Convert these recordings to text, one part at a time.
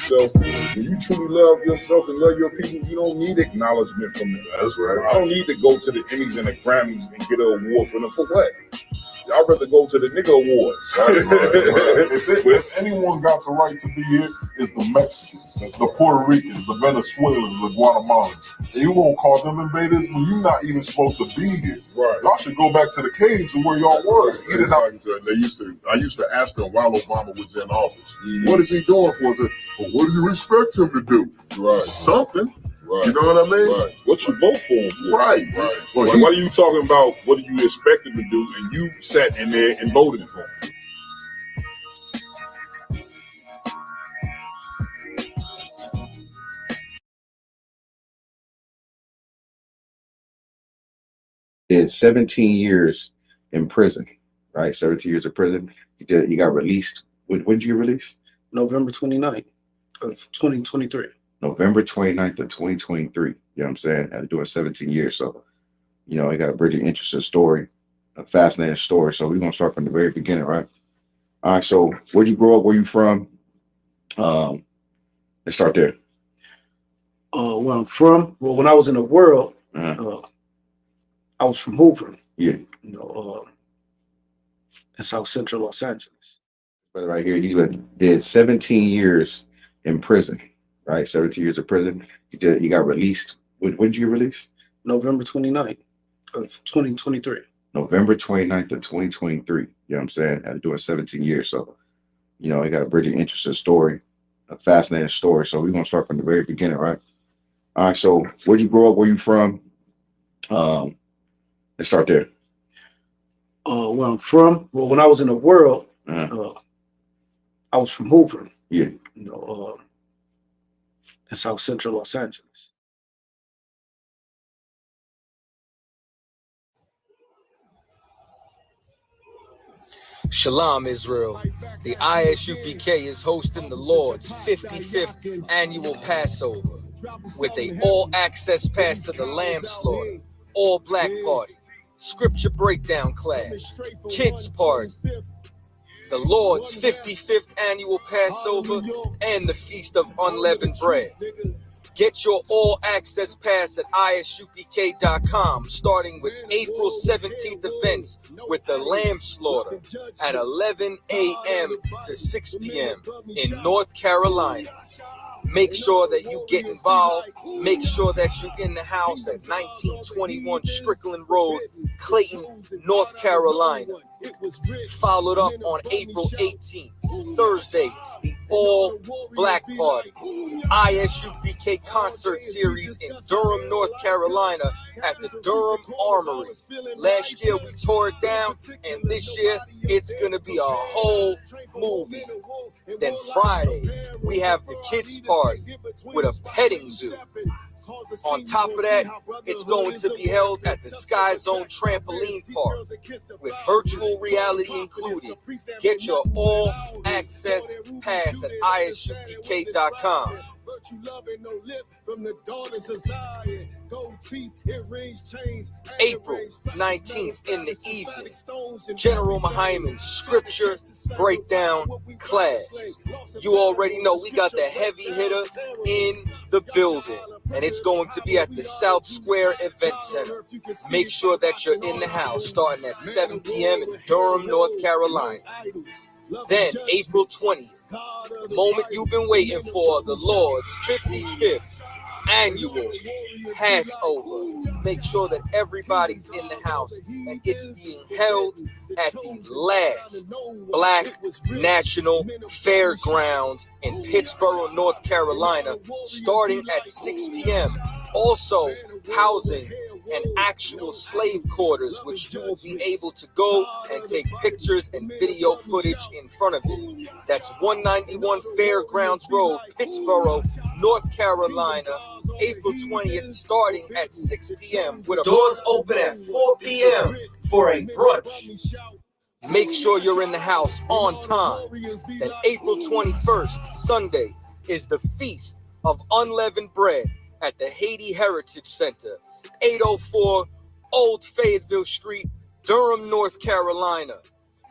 So when you truly love yourself and love your people, you don't need acknowledgement from them. That's right. I don't need to go to the Emmys and the Grammys and get an award for them. For what? I'd rather go to the nigga awards. Right. If anyone got the right to be here, it's the Mexicans, the Puerto Ricans, the Venezuelans, the Guatemalans. And you won't call them invaders when you're not even supposed to be here. Right. Y'all should go back to the caves where y'all were. I used to ask them while Obama was in office, what is he doing for us? Well, what do you expect him to do? Right. Something. Right. You know what I mean? Right. What you vote for him for? Right. Right. Well, why are you talking about what do you expect him to do and you sat in there and voted for him? Did 17 years in prison, right? 17 years in prison. He got released. When did you get released? November 29th of 2023. November 29th of 2023. You know what I'm saying? After doing 17 years. So, you know, he got a pretty interesting story, a fascinating story. So we're going to start from the very beginning, right? All right. So where'd you grow up? Where you from? Let's start there. Where I'm from? Well, when I was in the world, I was from Hoover. Yeah. You know, in South Central Los Angeles. But right here, he did 17 years in prison, right? 17 years in prison. He got released. When did you get released? November 29th of 2023. November 29th of 2023. You know what I'm saying? After doing 17 years. So, you know, he got a pretty interesting story, a fascinating story. So we're going to start from the very beginning, right? All right. So where'd you grow up? Where you from? Let's start there. Where I'm from? Well, when I was in the world, I was from Hoover. Yeah. You know, in South Central Los Angeles. Shalom, Israel. The I.S.U.P.K is hosting the Lord's 55th annual Passover with a all-access pass to the Lamb Slaughter, all-black party, scripture breakdown class, kids party, the Lord's 55th annual Passover, and the Feast of Unleavened Bread. Get your all-access pass at ISUPK.com, starting with April 17th events with the Lamb Slaughter at 11 a.m. to 6 p.m. in North Carolina. Make sure that you get involved. Make sure that you're in the house at 1921 Strickland Road, Clayton, North Carolina. Followed up on April 18th, Thursday, the all-black party, ISUPK concert series in Durham, North Carolina at the Durham Armory. Last year we tore it down, and this year it's going to be a whole movie. Then Friday, we have the kids party with a petting zoo. On top of that, it's going to be held at the Sky Zone Trampoline Park with virtual reality included. Get your all-access pass at ISUPK.com. April 19th in the evening, General Mahaiman's scripture breakdown class. You already know we got the heavy hitter in the building, and it's going to be at the South Square Event Center. Make sure that you're in the house starting at 7 p.m. in Durham, North Carolina. Then April 20th, the moment you've been waiting for, the Lord's 55th annual Passover. Make sure that everybody's in the house, and it's being held at the last Black National Fairgrounds in Pittsboro, North Carolina, starting at 6 p.m. Also housing an actual slave quarters, which you will be able to go and take pictures and video footage in front of it. That's 191 Fairgrounds Road, Pittsboro, North Carolina, April 20th, starting at 6 p.m. with doors open at 4 p.m. for a brunch. Make sure you're in the house on time. Then April 21st, Sunday, is the Feast of Unleavened Bread at the Haiti Heritage Center. 804 Old Fayetteville Street, Durham, North Carolina.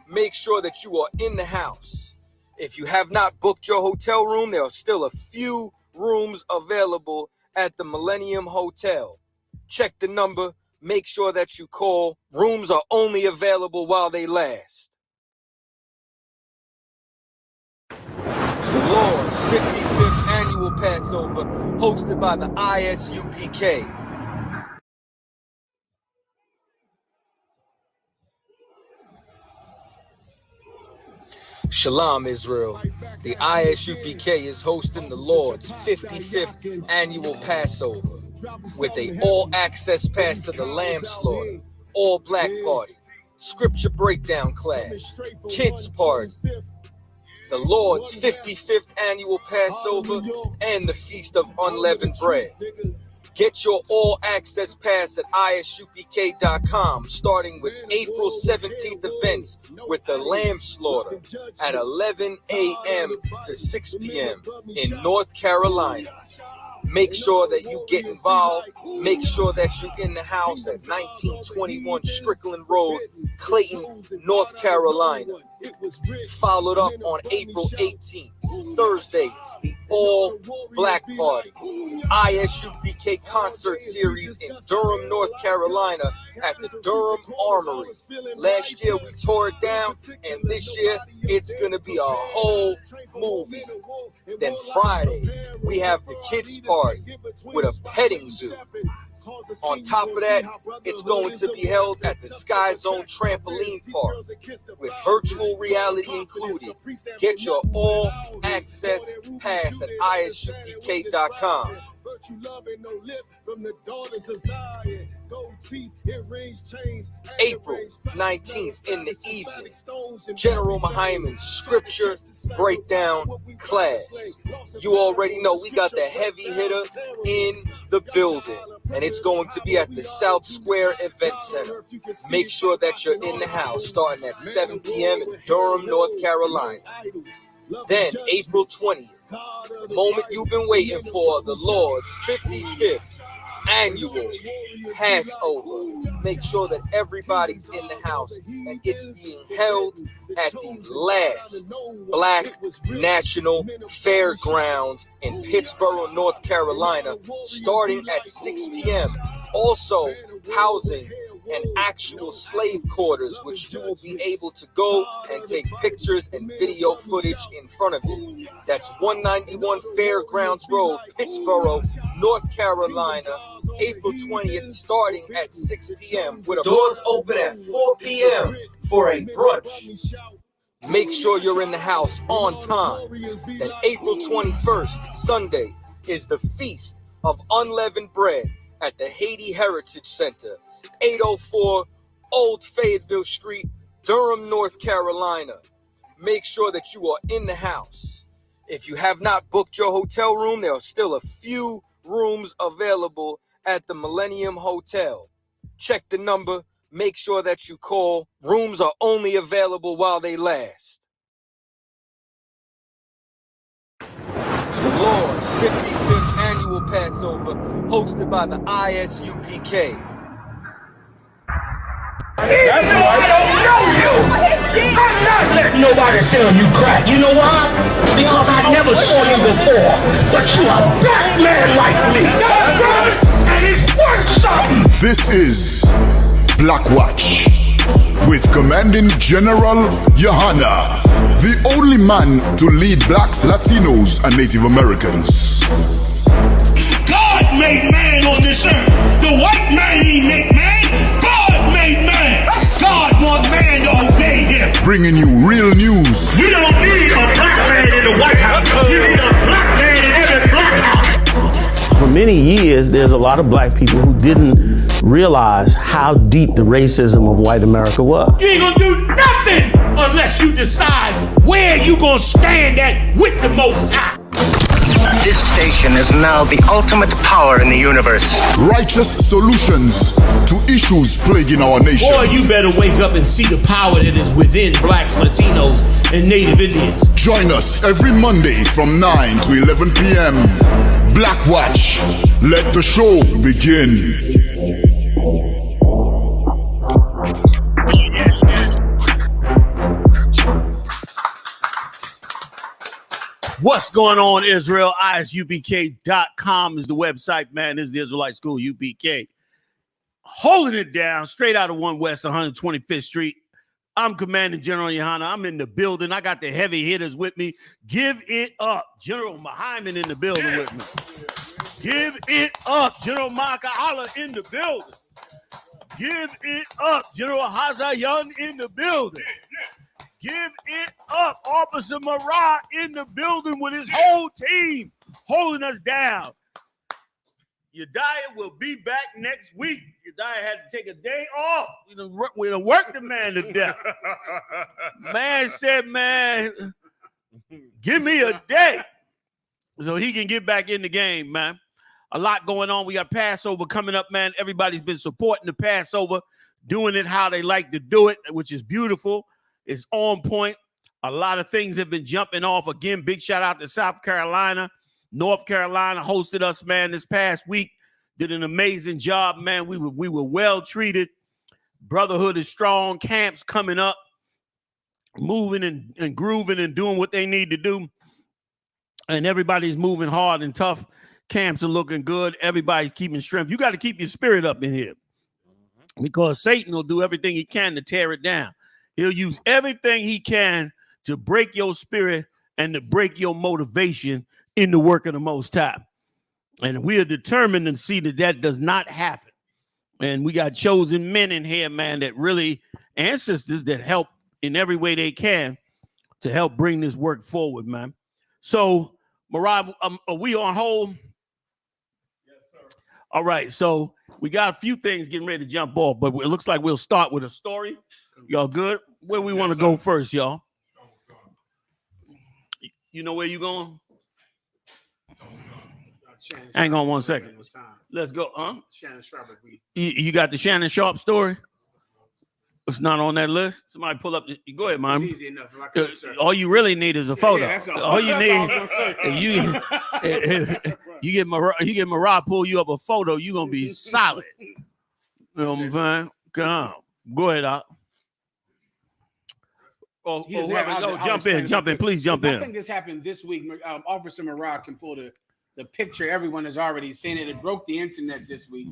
Make sure that you are in the house. If you have not booked your hotel room, there are still a few rooms available at the Millennium Hotel. Check the number. Make sure that you call. Rooms are only available while they last. The Lord's 55th Annual Passover, hosted by the I.S.U.P.K. Shalom, Israel. The I.S.U.P.K. is hosting the Lord's 55th Annual Passover with an all-access pass to the Lamb Slaughter, all-black party, scripture breakdown class, kids party, the Lord's 55th Annual Passover, and the Feast of Unleavened Bread. Get your all-access pass at ISUPK.com, starting with April 17th events with the Lamb Slaughter at 11 a.m. to 6 p.m. in North Carolina. Make sure that you get involved. Make sure that you're in the house at 1921 Strickland Road, Clayton, North Carolina. Followed up on April 18th, Thursday, the all-black party, I.S.U.P.K. concert series in Durham, North Carolina at the Durham Armory. Last year we tore it down, and this year it's going to be a whole movie. Then Friday, we have the kids party with a petting zoo. On top of that, it's going to be held at the Sky Zone Trampoline Park with virtual reality included. Get your all-access pass at ISUPK.com. April 19th in the evening, General Mahaiman's scripture breakdown class. You already know we got the heavy hitter in the building, and it's going to be at the South Square Event Center. Make sure that you're in the house starting at 7 p.m. in Durham, North Carolina. Then April 20th, the moment you've been waiting for, the Lord's 55th Annual Passover. Make sure that everybody's in the house, and it's being held at the last Black National Fairgrounds in Pittsboro, North Carolina, starting at 6 p.m. Also housing and actual slave quarters, which you will be able to go and take pictures and video footage in front of it. That's 191 Fairgrounds Road, Pittsboro, North Carolina, April 20th, starting at 6 p.m. with a doors open at 4 p.m. for a brunch. Make sure you're in the house on time. Then April 21st, Sunday, is the Feast of Unleavened Bread at the Haiti Heritage Center, 804 Old Fayetteville Street, Durham, North Carolina. Make sure that you are in the house. If you have not booked your hotel room, there are still a few rooms available at the Millennium Hotel. Check the number. Make sure that you call. Rooms are only available while they last. The Lord's 55th Annual Passover, hosted by the I.S.U.P.K. That's why I don't know you. I'm not letting nobody sell you crack. You know why? Because I never saw you before. But you a black man like me. That's right. And it's worth something. This is Black Watch with Commanding General Yahanna, the only man to lead blacks, Latinos, and Native Americans. God made man on this earth. The white man he made man. God made man. God wants man to obey him. Bringing you real news. We don't need a black man in the White House. We need a black man in every black house. For many years, there's a lot of black people who didn't realize how deep the racism of white America was. You ain't gonna do nothing unless you decide where you gonna stand at with the Most High. This station is now the ultimate power in the universe. Righteous solutions to issues plaguing our nation. Boy, you better wake up and see the power that is within blacks, Latinos, and Native Indians. Join us every Monday from 9 to 11 p.m. Black Watch. Let the show begin. What's going on, Israel? ISUPK.com is the website, man. This is the Israelite School, UPK. Holding it down straight out of 1 West 125th Street. I'm Commanding General Yohanna. I'm in the building. I got the heavy hitters with me. Give it up. General Muhammad in the building with me. Give it up. General Maka'ala in the building. Give it up. General Hazayan in the building. Give it up. Officer Marat in the building with his whole team holding us down. Yediah will be back next week. Yediah had to take a day off. We done worked the man to death. Man said, man, give me a day so he can get back in the game, man. A lot going on. We got Passover coming up, man. Everybody's been supporting the Passover, doing it how they like to do it, which is beautiful. It's on point. A lot of things have been jumping off. Again, big shout out to South Carolina. North Carolina hosted us, man, this past week. Did an amazing job, man. We were well treated. Brotherhood is strong. Camps coming up, moving and grooving and doing what they need to do. And everybody's moving hard and tough. Camps are looking good. Everybody's keeping strength. You got to keep your spirit up in here because Satan will do everything he can to tear it down. He'll use everything he can to break your spirit and to break your motivation in the work of the Most High. And we are determined to see that that does not happen. And we got chosen men in here, man, that really, ancestors that help in every way they can to help bring this work forward, man. So, Mariah, are we on hold? Yes, sir. All right. So we got a few things getting ready to jump off, but it looks like we'll start with a story. Y'all good? Where we want to go first, y'all? You know where you going? Hang on 1 second. Let's go. Shannon Sharpe. You got the Shannon Sharpe story? It's not on that list. Somebody pull up. Go ahead, man. It's easy enough. All you really need is a photo. Yeah, all you need. You get Marat pull you up a photo. You gonna be solid. You know what I'm saying? Come on. Go ahead, Doc. Jump in. Please jump in. I think this happened this week. Officer Marat can pull the picture. Everyone has already seen it. It broke the internet this week.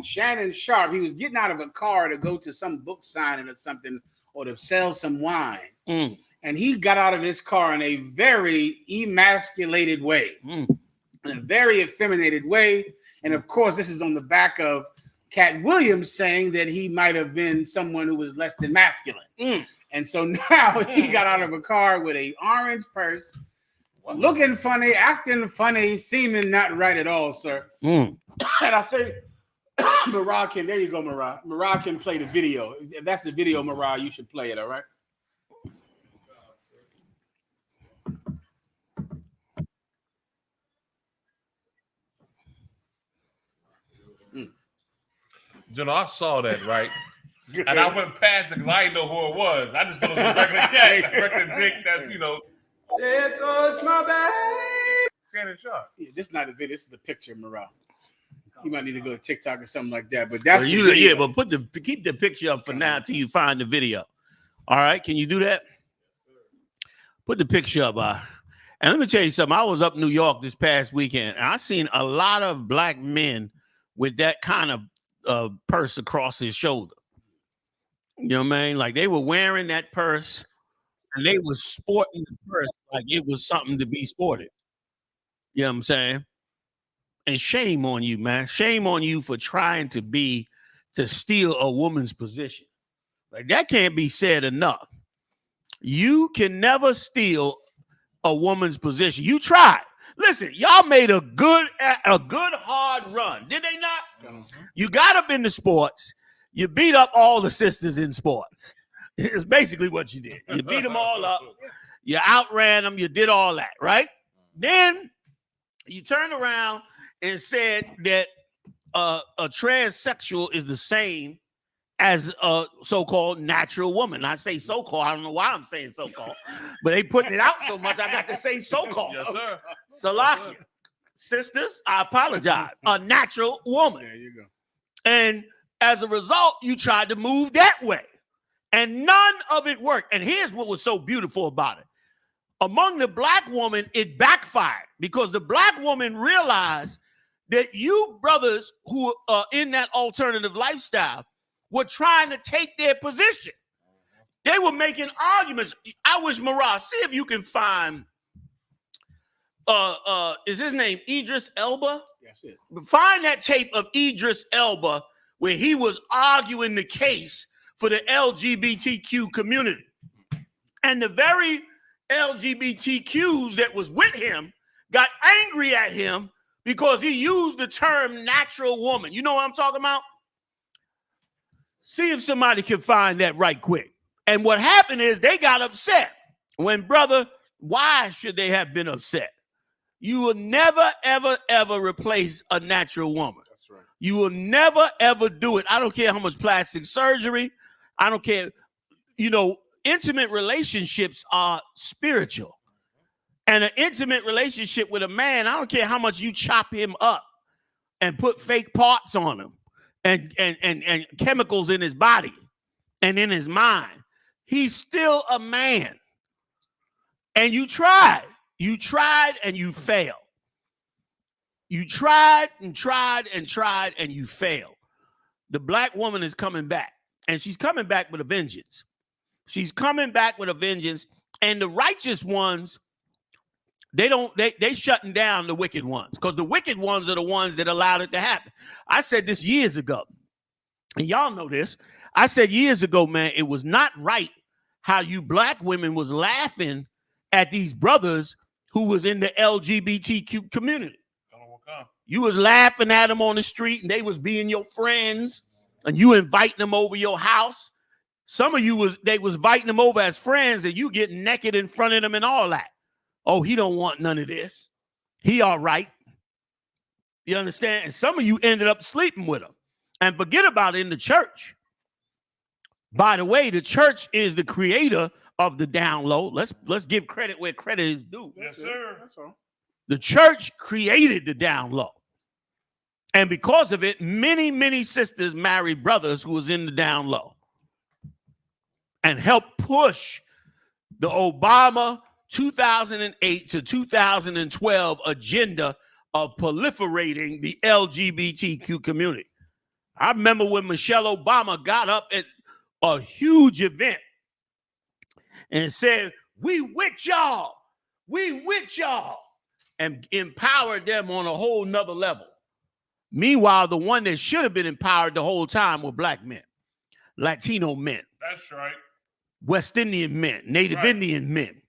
Shannon Sharpe, he was getting out of a car to go to some book signing or something, or to sell some wine. And he got out of this car in a very emasculated way, in a very effeminated way. And of course, this is on the back of Cat Williams saying that he might have been someone who was less than masculine. And so now he got out of a car with an orange purse, looking funny, acting funny, seeming not right at all, sir. And I think Marat can, there you go, Marat. Marat can play the video. If that's the video, Marat, you should play it, all right? You know, I saw that, right? And I went past it because I didn't know who it was. I just thought it was a regular cat, a regular dick that, you know. There goes my baby. Shannon Sharpe. Yeah, this is not a video. This is the picture, Marat. You might need to go to TikTok or something like that. But that's but keep the picture up for now until you find the video. All right, can you do that? Put the picture up. And let me tell you something. I was up in New York this past weekend, and I seen a lot of black men with that kind of purse across his shoulder. You know what I mean? Like they were wearing that purse and they were sporting the purse like it was something to be sported. You know what I'm saying? And shame on you, man. Shame on you for trying to steal a woman's position. Like that can't be said enough. You can never steal a woman's position. You tried. Listen, y'all made a good hard run. Did they not? You got up into sports. You beat up all the sisters in sports. It's basically what you did. You beat them all up. You outran them. You did all that, right? Then you turned around and said that a transsexual is the same as a so-called natural woman. I say so-called. I don't know why I'm saying so-called, but they putting it out so much I got to say so-called. Yes, sir. Salakia. Sisters, I apologize. A natural woman. There you go. And as a result, you tried to move that way. And none of it worked. And here's what was so beautiful about it. Among the black woman, it backfired because the black woman realized that you brothers who are in that alternative lifestyle were trying to take their position. They were making arguments. I wish Marah, see if you can find is his name Idris Elba? That's it. Find that tape of Idris Elba where he was arguing the case for the LGBTQ community. And the very LGBTQs that was with him got angry at him because he used the term natural woman. You know what I'm talking about? See if somebody can find that right quick. And what happened is they got upset. When, brother, why should they have been upset? You will never, ever, ever replace a natural woman. That's right. You will never, ever do it. I don't care how much plastic surgery. I don't care. You know, intimate relationships are spiritual. And an intimate relationship with a man, I don't care how much you chop him up and put fake parts on him and chemicals in his body and in his mind. He's still a man. And you tried and you failed. You tried and tried and tried and you failed. The black woman is coming back, and she's coming back with a vengeance. She's coming back with a vengeance, and the righteous ones, they shutting down the wicked ones, because the wicked ones are the ones that allowed it to happen. I said this years ago, and y'all know this. I said years ago, man, it was not right how you black women was laughing at these brothers who was in the LGBTQ community. You was laughing at them on the street, and they was being your friends, and you inviting them over your house. Some of you they was inviting them over as friends, and you get naked in front of them and all that. Oh, he don't want none of this. He all right. You understand? And some of you ended up sleeping with him. And forget about it in the church. By the way, the church is the creator of the down low. Let's give credit where credit is due. Yes, sir. That's all. The church created the down low. And because of it, many, many sisters married brothers who was in the down low and helped push the Obama 2008 to 2012 agenda of proliferating the LGBTQ community. I remember when Michelle Obama got up at a huge event and said, "We with y'all, we with y'all," and empowered them on a whole nother level. Meanwhile, the one that should have been empowered the whole time were black men, Latino men. That's right. West Indian men, Native Indian men.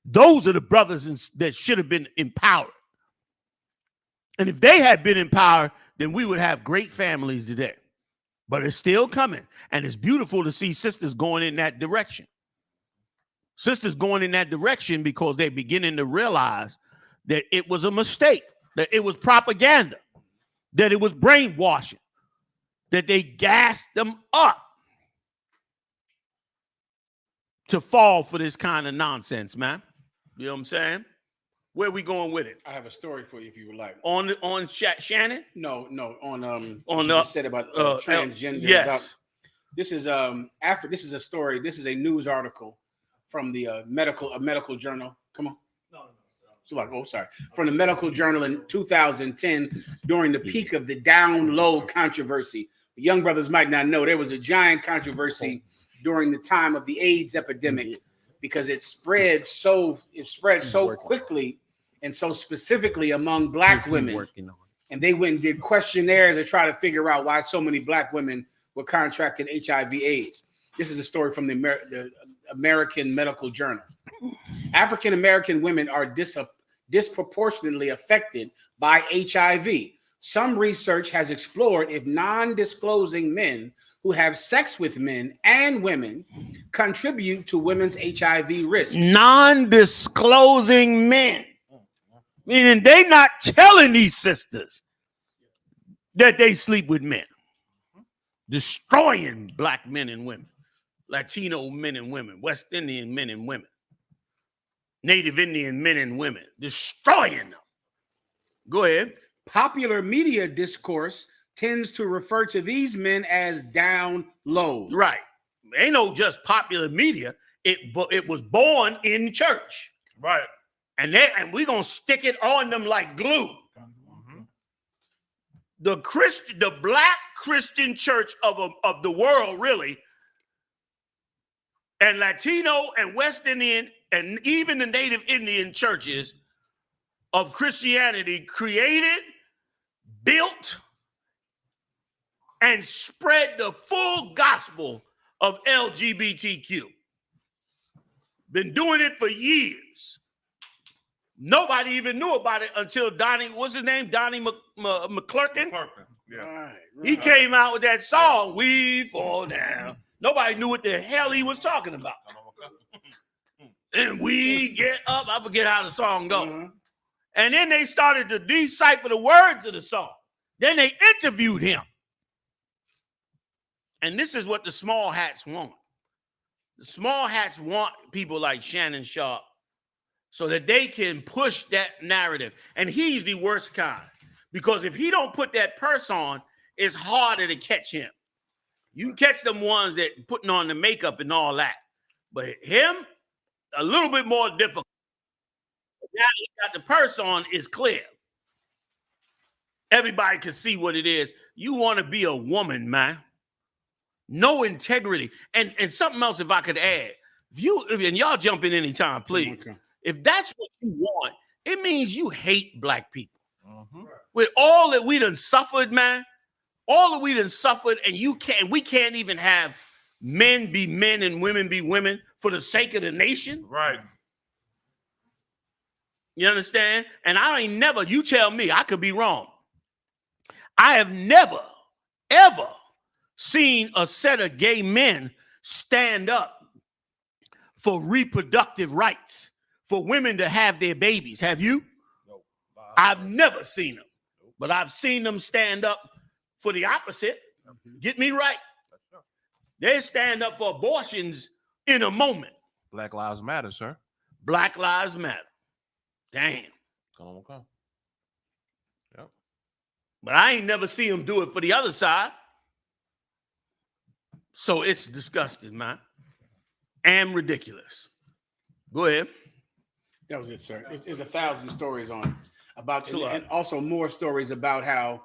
Those are the brothers that should have been empowered. And if they had been empowered, then we would have great families today. But it's still coming. And it's beautiful to see sisters going in that direction. Sisters going in that direction because they're beginning to realize that it was a mistake, that it was propaganda, that it was brainwashing, that they gassed them up to fall for this kind of nonsense, man. You know what I'm saying? Where we going with it? I have a story for you if you would like. On Shannon? No, on what you just said about transgender. Yes. This is This is a story. This is a news article from the medical journal. Come on. From the medical journal in 2010 during the peak of the down low controversy. The young brothers might not know there was a giant controversy during the time of the AIDS epidemic because it spread so quickly and so specifically among black women. And they went and did questionnaires to try to figure out why so many black women were contracting HIV/AIDS. This is a story from the American Medical Journal. African American women are disproportionately affected by HIV. Some research has explored if non-disclosing men who have sex with men and women contribute to women's HIV risk. Non-disclosing men. Meaning they not telling these sisters that they sleep with men. Destroying black men and women. Latino men and women. West Indian men and women. Native Indian men and women. Destroying them. Go ahead. Popular media discourse tends to refer to these men as down low. Right. Ain't no just popular media. It was born in church. Right. And we're gonna stick it on them like glue. The black Christian church of the world, really, and Latino and West Indian and even the Native Indian churches of Christianity created, built, and spread the full gospel of LGBTQ. Been doing it for years. Nobody even knew about it until Donnie, what's his name? Donnie McClurkin? Yeah. Right. He came out with that song, We Fall Down. Nobody knew what the hell he was talking about. And we get up. I forget how the song goes. And then they started to decipher the words of the song. Then they interviewed him. And this is what the small hats want. The small hats want people like Shannon Sharpe so that they can push that narrative. And he's the worst kind. Because if he don't put that purse on, it's harder to catch him. You can catch them ones that putting on the makeup and all that. But him, a little bit more difficult. Now he got the purse on, it's clear. Everybody can see what it is. You want to be a woman, man. No integrity. And something else, if I could add. And y'all jump in anytime, please. Okay. If that's what you want, it means you hate black people. With all that we done suffered, man. All that we done suffered, and we can't even have men be men and women be women for the sake of the nation. Right. You understand? And you tell me, I could be wrong. I have never, ever seen a set of gay men stand up for reproductive rights, for women to have their babies. Have you? No. I've never seen them, but I've seen them stand up for the opposite. Get me right. They stand up for abortions in a moment. Black Lives Matter, sir. Black Lives Matter. Damn. Okay. Yep. But I ain't never seen them do it for the other side. So it's disgusting, man. And ridiculous. Go ahead. That was it, sir. There's 1,000 stories on it about, and also more stories about how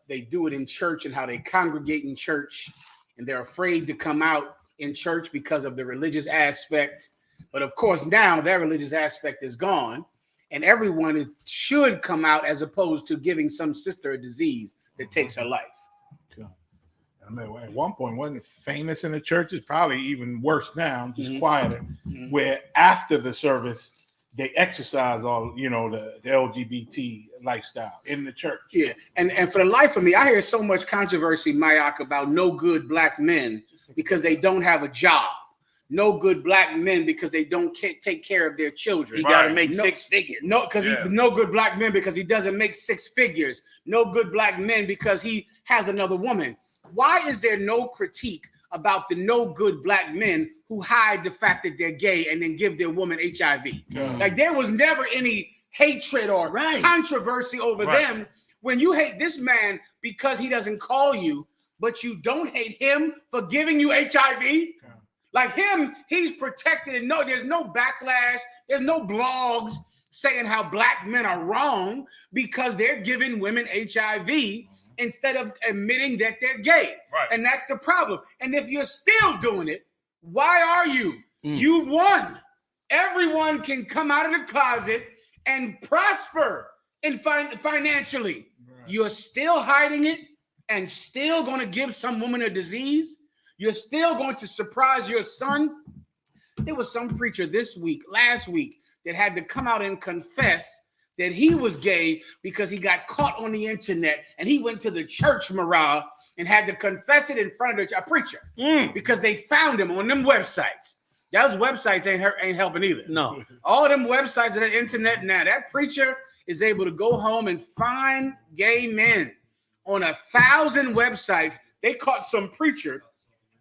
they do it in church and how they congregate in church, and they're afraid to come out in church because of the religious aspect. But of course, now that religious aspect is gone, and everyone should come out as opposed to giving some sister a disease that takes her life. I mean, at one point, wasn't it famous in the church? It's probably even worse now, just quieter, where after the service, they exercise all, the LGBT lifestyle in the church. Yeah, and for the life of me, I hear so much controversy, Mayak, about no good black men because they don't have a job. No good black men because they don't take care of their children. He got to make 6 figures. No good black men because he doesn't make 6 figures. No good black men because he has another woman. Why is there no critique about the no good black men who hide the fact that they're gay and then give their woman HIV? Like there was never any hatred or controversy over them. When you hate this man because he doesn't call you, but you don't hate him for giving you HIV. Like him, he's protected and there's no backlash. There's no blogs saying how black men are wrong because they're giving women HIV instead of admitting that they're gay. Right. And that's the problem. And if you're still doing it, why are you? You've won. Everyone can come out of the closet and prosper financially. Right. You're still hiding it and still going to give some woman a disease. You're still going to surprise your son. There was some preacher last week, that had to come out and confess that he was gay because he got caught on the internet, and he went to the church morale and had to confess it in front of a preacher because they found him on them websites. Those websites ain't helping either. No. All them websites on the internet now, that preacher is able to go home and find gay men on 1,000 websites. They caught some preacher,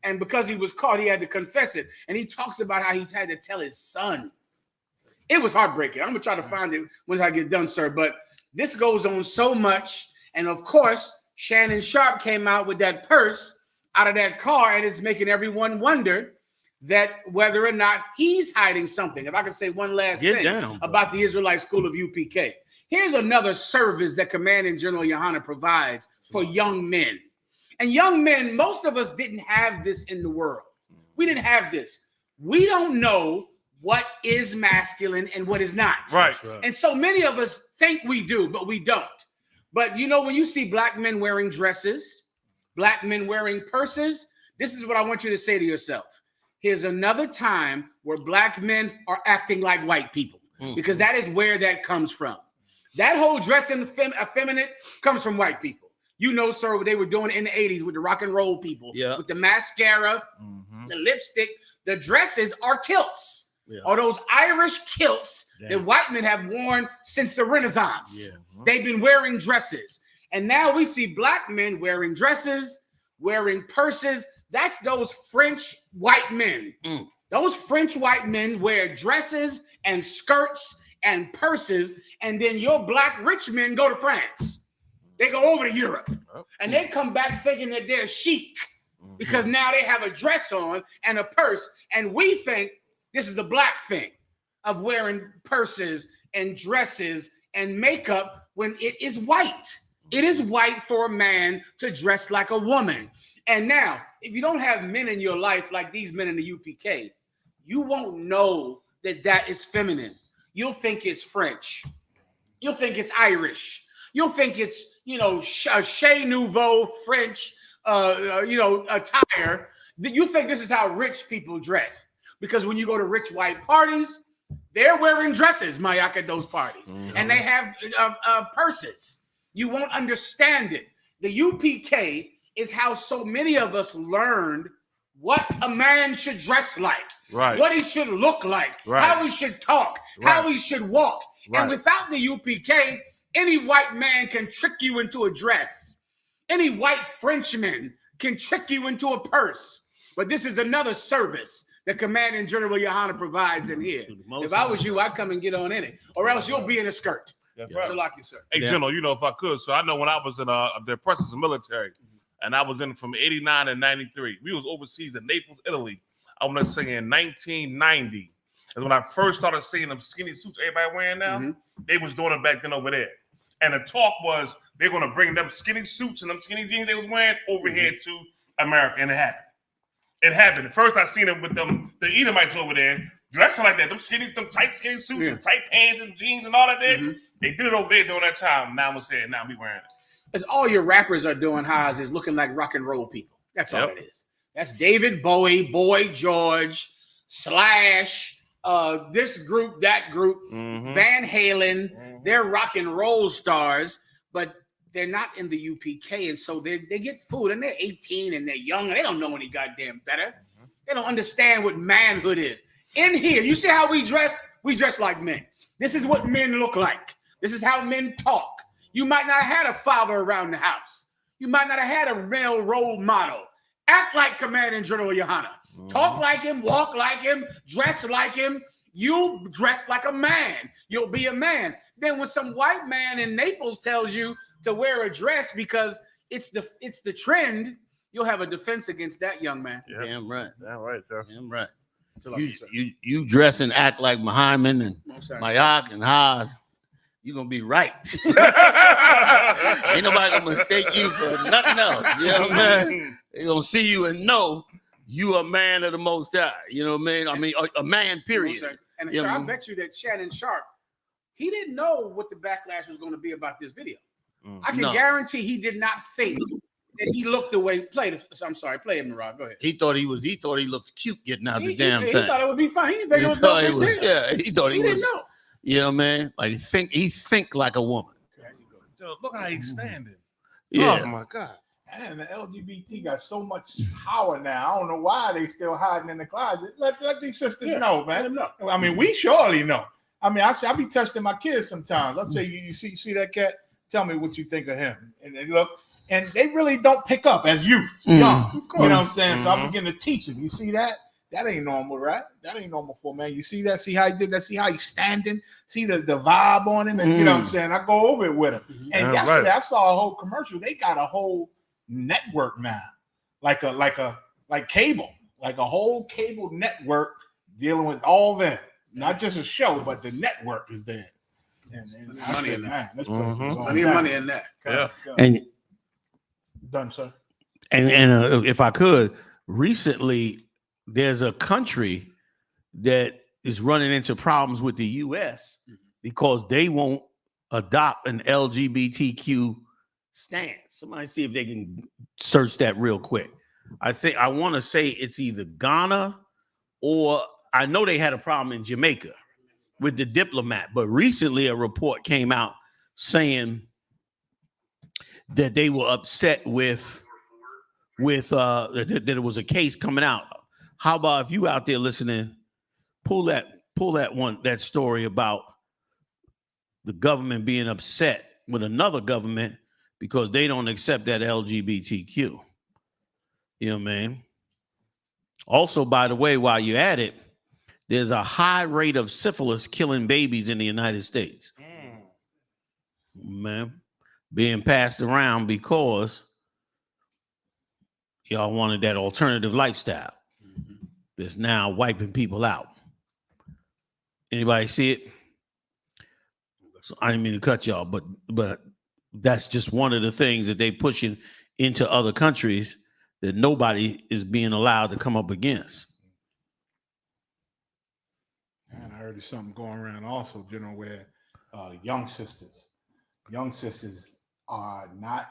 and because he was caught, he had to confess it. And he talks about how he had to tell his son. It was heartbreaking. I'm going to try to find it when I get done, sir. But this goes on so much. And of course, Shannon Sharpe came out with that purse out of that car, and it's making everyone wonder, that whether or not he's hiding something. If I could say one last thing about the Israelite School of UPK. Here's another service that Commanding General Yahanna provides for young men. And young men, most of us didn't have this in the world. We didn't have this. We don't know what is masculine and what is not. Right. And so many of us think we do, but we don't. But you know, when you see black men wearing dresses, black men wearing purses, this is what I want you to say to yourself. Here's another time where black men are acting like white people, because that is where that comes from. That whole dressing effeminate comes from white people. You know, sir, what they were doing in the 80s with the rock and roll people, with the mascara, the lipstick. The dresses are kilts, or those Irish kilts that white men have worn since the Renaissance. They've been wearing dresses. And now we see black men wearing dresses, wearing purses. That's those French white men. Those French white men wear dresses and skirts and purses, and then your black rich men go to France. They go over to Europe, and they come back thinking that they're chic because now they have a dress on and a purse, and we think this is a black thing of wearing purses and dresses and makeup when it is white. It is white for a man to dress like a woman. And now, if you don't have men in your life like these men in the UPK, you won't know that that is feminine. You'll think it's French. You'll think it's Irish. You'll think it's, you know, Chez Nouveau French, attire. You think this is how rich people dress. Because when you go to rich white parties, they're wearing dresses, Mayak, at those parties. And they have purses. You won't understand it. The UPK is how so many of us learned what a man should dress like, what he should look like, how he should talk, how he should walk. And without the UPK, any white man can trick you into a dress. Any white Frenchman can trick you into a purse. But this is another service that Commanding General Yahanna provides in here. If I was you, I'd come and get on in it, or else you'll be in a skirt. So like you, sir. Hey, General, you know, if I could, so I know when I was in the apprentice military, and I was in from 89 and 93. We was overseas in Naples, Italy. I want to say in 1990. And when I first started seeing them skinny suits everybody wearing now, they was doing it back then over there. And the talk was they're going to bring them skinny suits and them skinny jeans they was wearing over here to America. And it happened. It happened. At first I seen them with them, the Edomites over there, dressing like that. Them tight skinny suits and tight pants and jeans and all that there. They did it over there during that time. Now it's here. Now we wearing it. Because all your rappers are doing, Haas, is looking like rock and roll people. That's all it is. That's David Bowie, Boy George, Slash, this group, that group, Van Halen. They're rock and roll stars, but they're not in the UPK. And so they get food, and they're 18 and they're young, and they don't know any goddamn better. They don't understand what manhood is. In here, you see how we dress? We dress like men. This is what men look like. This is how men talk. You might not have had a father around the house. You might not have had a male role model. Act like Commanding General Yahanna. Talk like him, walk like him, dress like him. You dress like a man. You'll be a man. Then when some white man in Naples tells you to wear a dress because it's the trend, you'll have a defense against that, young man. Damn right. Damn right, sir. Damn right. You dress and act like Muhammad and Mayak and Haas. You're going to be right. Ain't nobody going to mistake you for nothing else. You know what I mean? They're going to see you and know you a man of the Most High. You know what I mean? I mean, a man, period. And I bet you that Shannon Sharpe, he didn't know what the backlash was going to be about this video. I can guarantee he did not think that he looked the way. Play it, Marad. Go ahead. He thought he looked cute getting out the damn thing. He thought it would be fine. He didn't think it was he thought he didn't know. You know what I mean? Like he think like a woman. Yo, look how he's standing. Yeah. Oh my God. And the LGBT got so much power now. I don't know why they still hiding in the closet. Let these sisters know, man. I mean, we surely know. I mean, I be testing my kids sometimes. I say, you see that cat? Tell me what you think of him. And they look, and they really don't pick up as youth, young. You know what I'm saying? So I'm beginning to teach them. You see that? That ain't normal, right? That ain't normal for a man. You see that? See how he did that? See how he's standing? See the vibe on him? And you know what I'm saying? I go over it with him. And yesterday I saw a whole commercial. They got a whole network now, like cable. like a whole cable network dealing with all them. Not just a show, but the network is there. And I money said, in that. man, this place is going Plenty of down. money in that. Yeah. And Done, sir. and if I could, recently there's a country that is running into problems with the U.S. because they won't adopt an LGBTQ stance. Somebody see if they can search that real quick. I want to say it's either Ghana or I know they had a problem in Jamaica with the diplomat, but recently a report came out saying that they were upset with that there was a case coming out. How about if you out there listening, pull that story about the government being upset with another government because they don't accept that LGBTQ. You know what I mean? Also, by the way, while you're at it, there's a high rate of syphilis killing babies in the United States. Man, being passed around because y'all wanted that alternative lifestyle that's now wiping people out. Anybody see it? So I didn't mean to cut y'all, but that's just one of the things that they pushing into other countries that nobody is being allowed to come up against. And I heard there's something going around also, General, where young sisters are not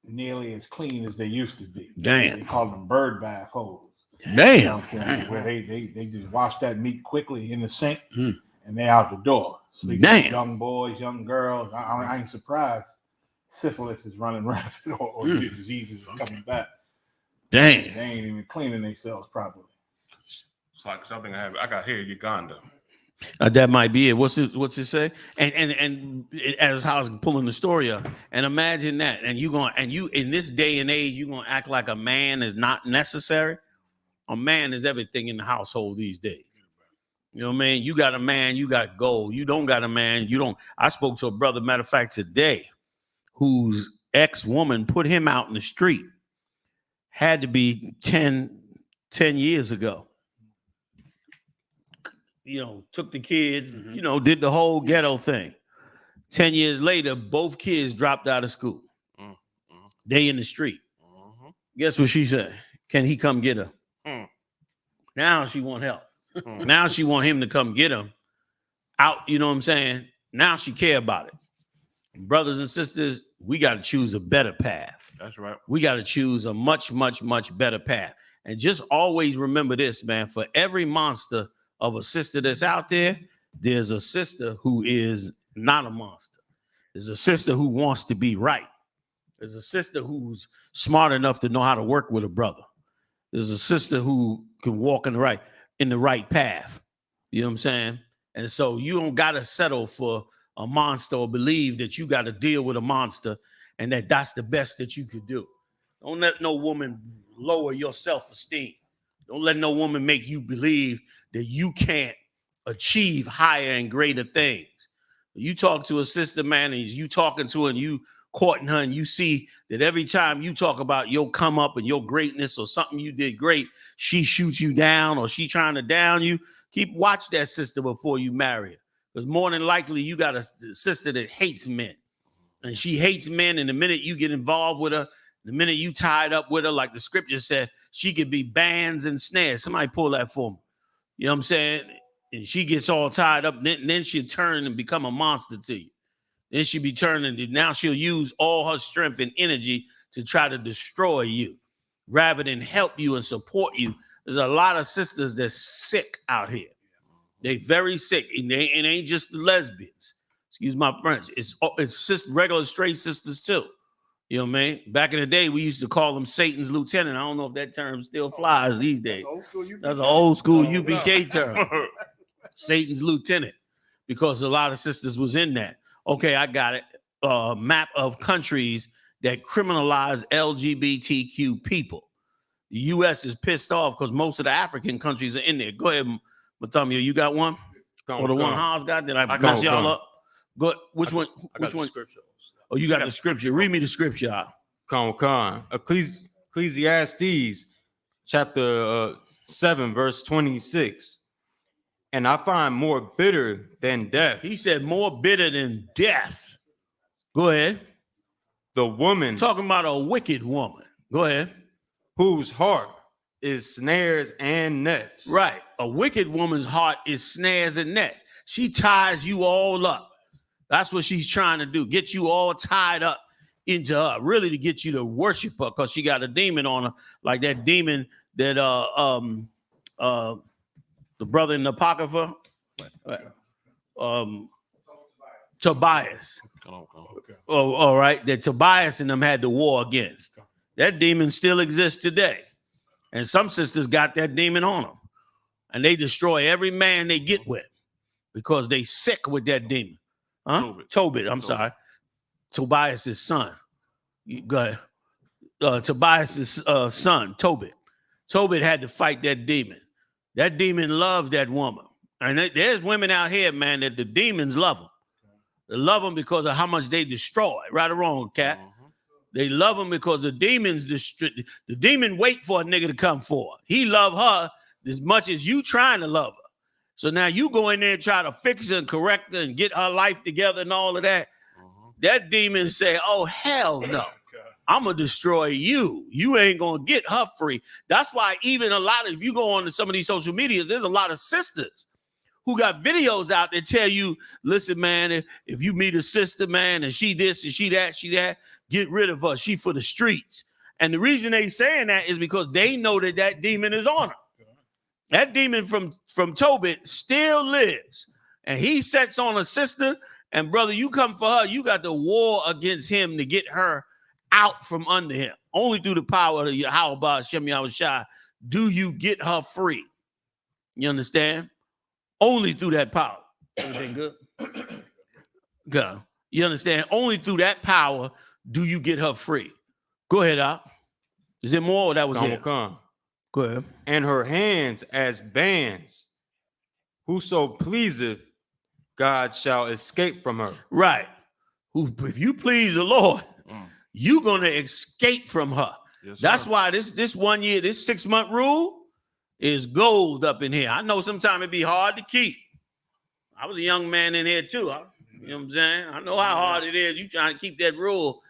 nearly as clean as they used to be. Damn. They call them bird bath holes. Damn. You know what I'm saying? Where they just wash that meat quickly in the sink and they out the door. Sleeping with young boys, young girls. I ain't surprised syphilis is running rapid or diseases is coming back. Damn. They ain't even cleaning themselves properly. It's like something I got here in Uganda. That might be it. What's it say? And as I was pulling the story up, and imagine that, and you in this day and age, you gonna act like a man is not necessary. A man is everything in the household these days. You know what I mean? You got a man, you got gold. You don't got a man, you don't. I spoke to a brother, matter of fact, today, whose ex-woman put him out in the street. Had to be 10 years ago. You know, took the kids, you know, did the whole ghetto thing. 10 years later, both kids dropped out of school. They in the street. Guess what she said? Can he come get her? Now she want help. Now she want him to come get him out. You know what I'm saying? Now she care about it. Brothers and sisters, we got to choose a better path. That's right. We got to choose a much, much, much better path. And just always remember this, man. For every monster of a sister that's out there, there's a sister who is not a monster. There's a sister who wants to be right. There's a sister who's smart enough to know how to work with a brother. There's a sister who can walk in the right path. You know what I'm saying? And so you don't got to settle for a monster or believe that you got to deal with a monster and that's the best that you could do. Don't let no woman lower your self-esteem. Don't let no woman make you believe that you can't achieve higher and greater things. You talk to a sister, man, and you talking to her and you courting her, and you see that every time you talk about your come up and your greatness or something you did great, she shoots you down or she trying to down you. Watch that sister before you marry her. Because more than likely, you got a sister that hates men. And she hates men, and the minute you get involved with her, the minute you tied up with her, like the scripture said, she could be bands and snares. Somebody pull that for me. You know what I'm saying? And she gets all tied up, then she'll turn and become a monster to you. Then she'll be turning, now she'll use all her strength and energy to try to destroy you rather than help you and support you. There's a lot of sisters that's sick out here. They very sick, and it ain't just the lesbians. Excuse my French. It's regular straight sisters too. You know what I mean? Back in the day, we used to call them Satan's lieutenant. I don't know if that term still flies these days. That's an old school UPK term. Satan's lieutenant, because a lot of sisters was in that. Okay, I got it. Map of countries that criminalize LGBTQ people. The U.S. is pissed off because most of the African countries are in there. Go ahead, Mathumia. You got one? Or the one Hans got? Did I mess y'all up? Go. Which one? Which one? Oh, you got the scripture. Read me the scripture. Ecclesiastes chapter 7, verse 26. And I find more bitter than death. He said more bitter than death. Go ahead. The woman. Talking about a wicked woman. Go ahead. Whose heart is snares and nets. Right. A wicked woman's heart is snares and nets. She ties you all up. That's what she's trying to do. Get you all tied up into her. Really to get you to worship her because she got a demon on her. Like that demon that the brother in the Apocrypha, Tobias. Oh, all right. That Tobias and them had the war against. That demon still exists today. And some sisters got that demon on them. And they destroy every man they get with because they sick with that demon. Huh? Tobit, I'm sorry. Tobias' son. Go ahead. Tobias' son, Tobit. Tobit had to fight that demon. That demon loved that woman. And there's women out here, man, that the demons love them. They love them because of how much they destroy. Right or wrong, Cat? They love them because the demon wait for a nigga to come for her. He love her as much as you trying to love her. So now you go in there and try to fix her and correct her and get her life together and all of that. That demon say, oh, hell no. I'm going to destroy you. You ain't going to get her free. That's why even a lot of, if you go on to some of these social medias, there's a lot of sisters who got videos out that tell you, listen, man, if you meet a sister, man, and she this and she that, get rid of her. She for the streets. And the reason they saying that is because they know that that demon is on her. That demon from Tobit still lives. And he sets on a sister. And brother, you come for her, you got the war against him to get her out from under him. Only through the power of Yahweh Shem Yahushua do you get her free. You understand? Only through that power. Everything good? Good. You understand? Only through that power do you get her free. Go ahead, Al. Is there more or that was it? Come. Go ahead. And her hands as bands. Whoso pleaseth, God shall escape from her. Right. If you please the Lord, you're going to escape from her. Yes, that's why this 1 year, this 6-month rule is gold up in here. I know sometimes it'd be hard to keep. I was a young man in here too. You know what I'm saying? I know how hard it is. You trying to keep that rule.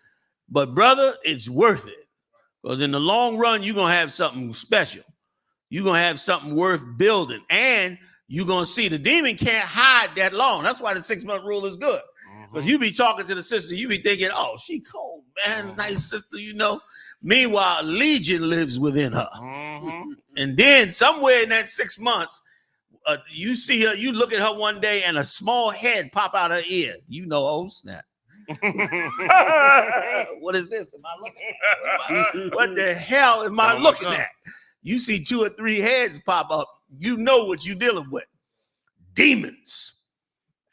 But brother, it's worth it. Because in the long run, you're going to have something special. You're going to have something worth building. And you're going to see the demon can't hide that long. That's why the 6-month rule is good. Because you be talking to the sister, you be thinking, oh, she cold, man, nice sister, you know. Meanwhile, Legion lives within her. And then somewhere in that 6 months, you see her, you look at her one day and a small head pop out her ear. You know, oh, snap. What is this? Am I looking at? What the hell am I looking at? You see 2 or 3 heads pop up. You know what you're dealing with. Demons.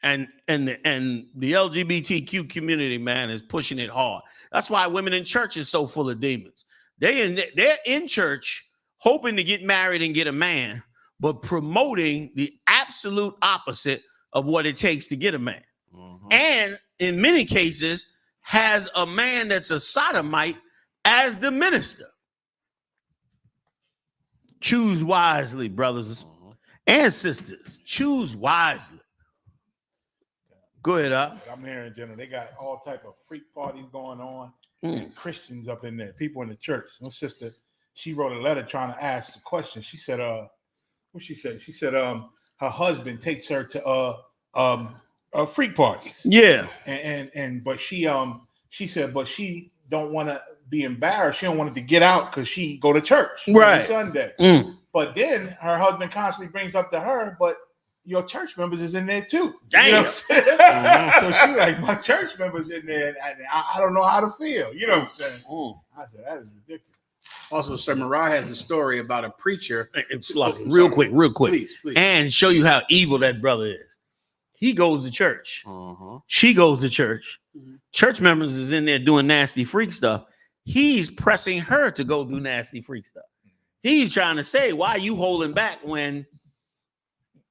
And the LGBTQ community, man, is pushing it hard. That's why women in church is so full of demons. They're in church hoping to get married and get a man, but promoting the absolute opposite of what it takes to get a man. And in many cases, has a man that's a sodomite as the minister. Choose wisely, brothers and sisters. Choose wisely. Go ahead, I'm hearing, Jenna, they got all type of freak parties going on. And Christians up in there, people in the church. My sister, she wrote a letter trying to ask a question. She said, what she said? She said, her husband takes her to freak parties. Yeah. But she said, but she don't want to be embarrassed. She don't want to get out because she go to church every Sunday. But then her husband constantly brings up to her, but your church members is in there too. Damn. You know what I'm saying? So she like, my church members in there, and I don't know how to feel. You know what I'm saying? I said, that is ridiculous. Also, Sir Mariah has a story about a preacher. Real quick. Please. And show you how evil that brother is. He goes to church. She goes to church. Church members is in there doing nasty freak stuff. He's pressing her to go do nasty freak stuff. He's trying to say, why are you holding back when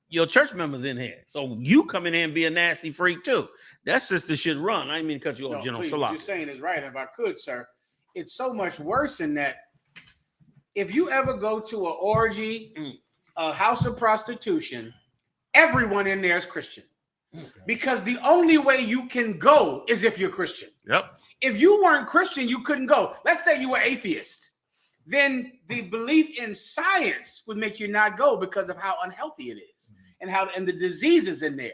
your church members in here? So you come in here and be a nasty freak too. That sister should run. I didn't mean to cut you off, General. What you're saying is right. If I could, sir, it's so much worse in that if you ever go to an orgy, a house of prostitution, everyone in there is Christian. Because the only way you can go is if you're Christian. Yep. If you weren't Christian, you couldn't go. Let's say you were atheist. Then the belief in science would make you not go because of how unhealthy it is and the diseases in there.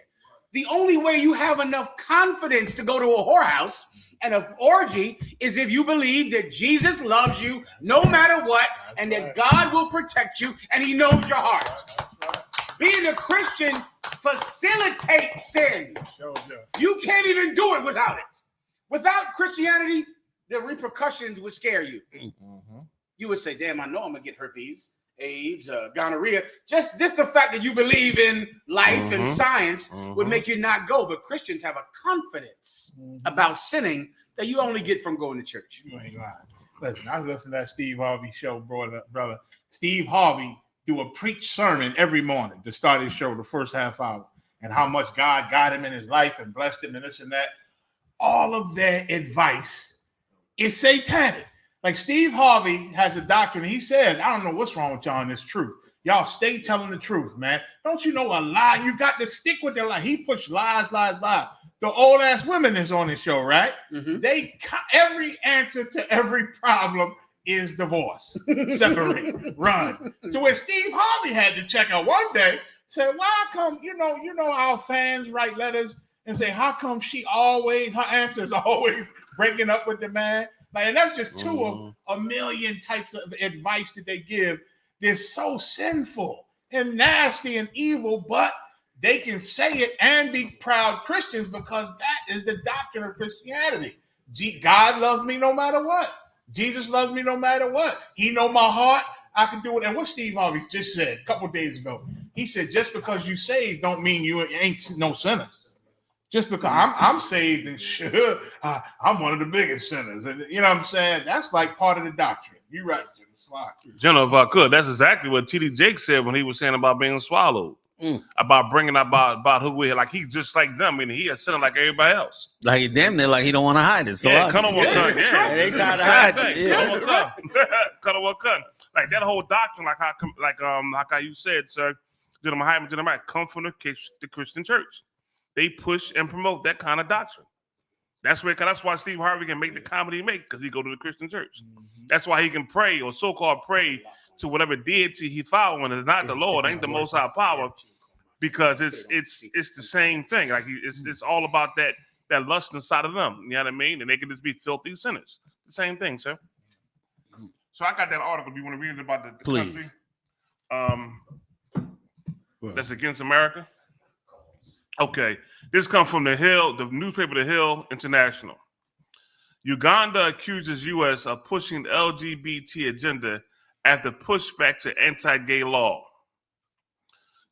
The only way you have enough confidence to go to a whorehouse and an orgy is if you believe that Jesus loves you no matter what and that God will protect you and he knows your heart. Being a Christian facilitates sin. You can't even do it without it. Without Christianity, the repercussions would scare you. You would say, damn, I know I'm going to get herpes, AIDS, gonorrhea. Just the fact that you believe in life and science would make you not go. But Christians have a confidence about sinning that you only get from going to church. You ain't lying. Listen, I was listening to that Steve Harvey show, brother. Steve Harvey do a preach sermon every morning to start his show, the first half hour, and how much God got him in his life and blessed him and this and that. All of their advice is satanic. Like Steve Harvey has a doctrine. He says, I don't know what's wrong with y'all in this truth. Y'all stay telling the truth, man. Don't you know a lie? You got to stick with the lie. He pushed lies. The old ass women is on his show, right? Every answer to every problem is divorce, separate, run. To where Steve Harvey had to check out one day, said, why come, you know our fans write letters and say, how come her answer is always breaking up with the man? Like, and that's just two of a million types of advice that they give. They're so sinful and nasty and evil, but they can say it and be proud Christians because that is the doctrine of Christianity. God loves me no matter what. Jesus loves me no matter what. He know my heart. I can do it. And what Steve Harvey just said a couple of days ago, he said, just because you saved don't mean you ain't no sinners. Just because I'm saved and sure, I'm one of the biggest sinners. And you know what I'm saying? That's like part of the doctrine. You're right, Jim. General, if I could, that's exactly what T.D. Jakes said when he was saying about being swallowed. About bringing about who we like he's just like them, and he is sinning like everybody else. Like damn near like he don't want to hide it. So yeah, cut on one cut. Yeah, they try to hide it. Yeah. Cut on one cut. Like that whole doctrine, like how you said, sir, gentlemen, come from the Christian church. They push and promote that kind of doctrine. That's why Steve Harvey can make the comedy he make, because he go to the Christian church. That's why he can pray or so-called pray to whatever deity he's following. It's not the Lord, ain't the Most High power, because it's the same thing. Like it's all about that lust inside of them. You know what I mean? And they can just be filthy sinners. The same thing, sir. So I got that article. Do you want to read it about the country that's against America? Okay, this comes from the newspaper The Hill International. Uganda accuses U.S. of pushing the LGBT agenda after pushback to anti-gay law.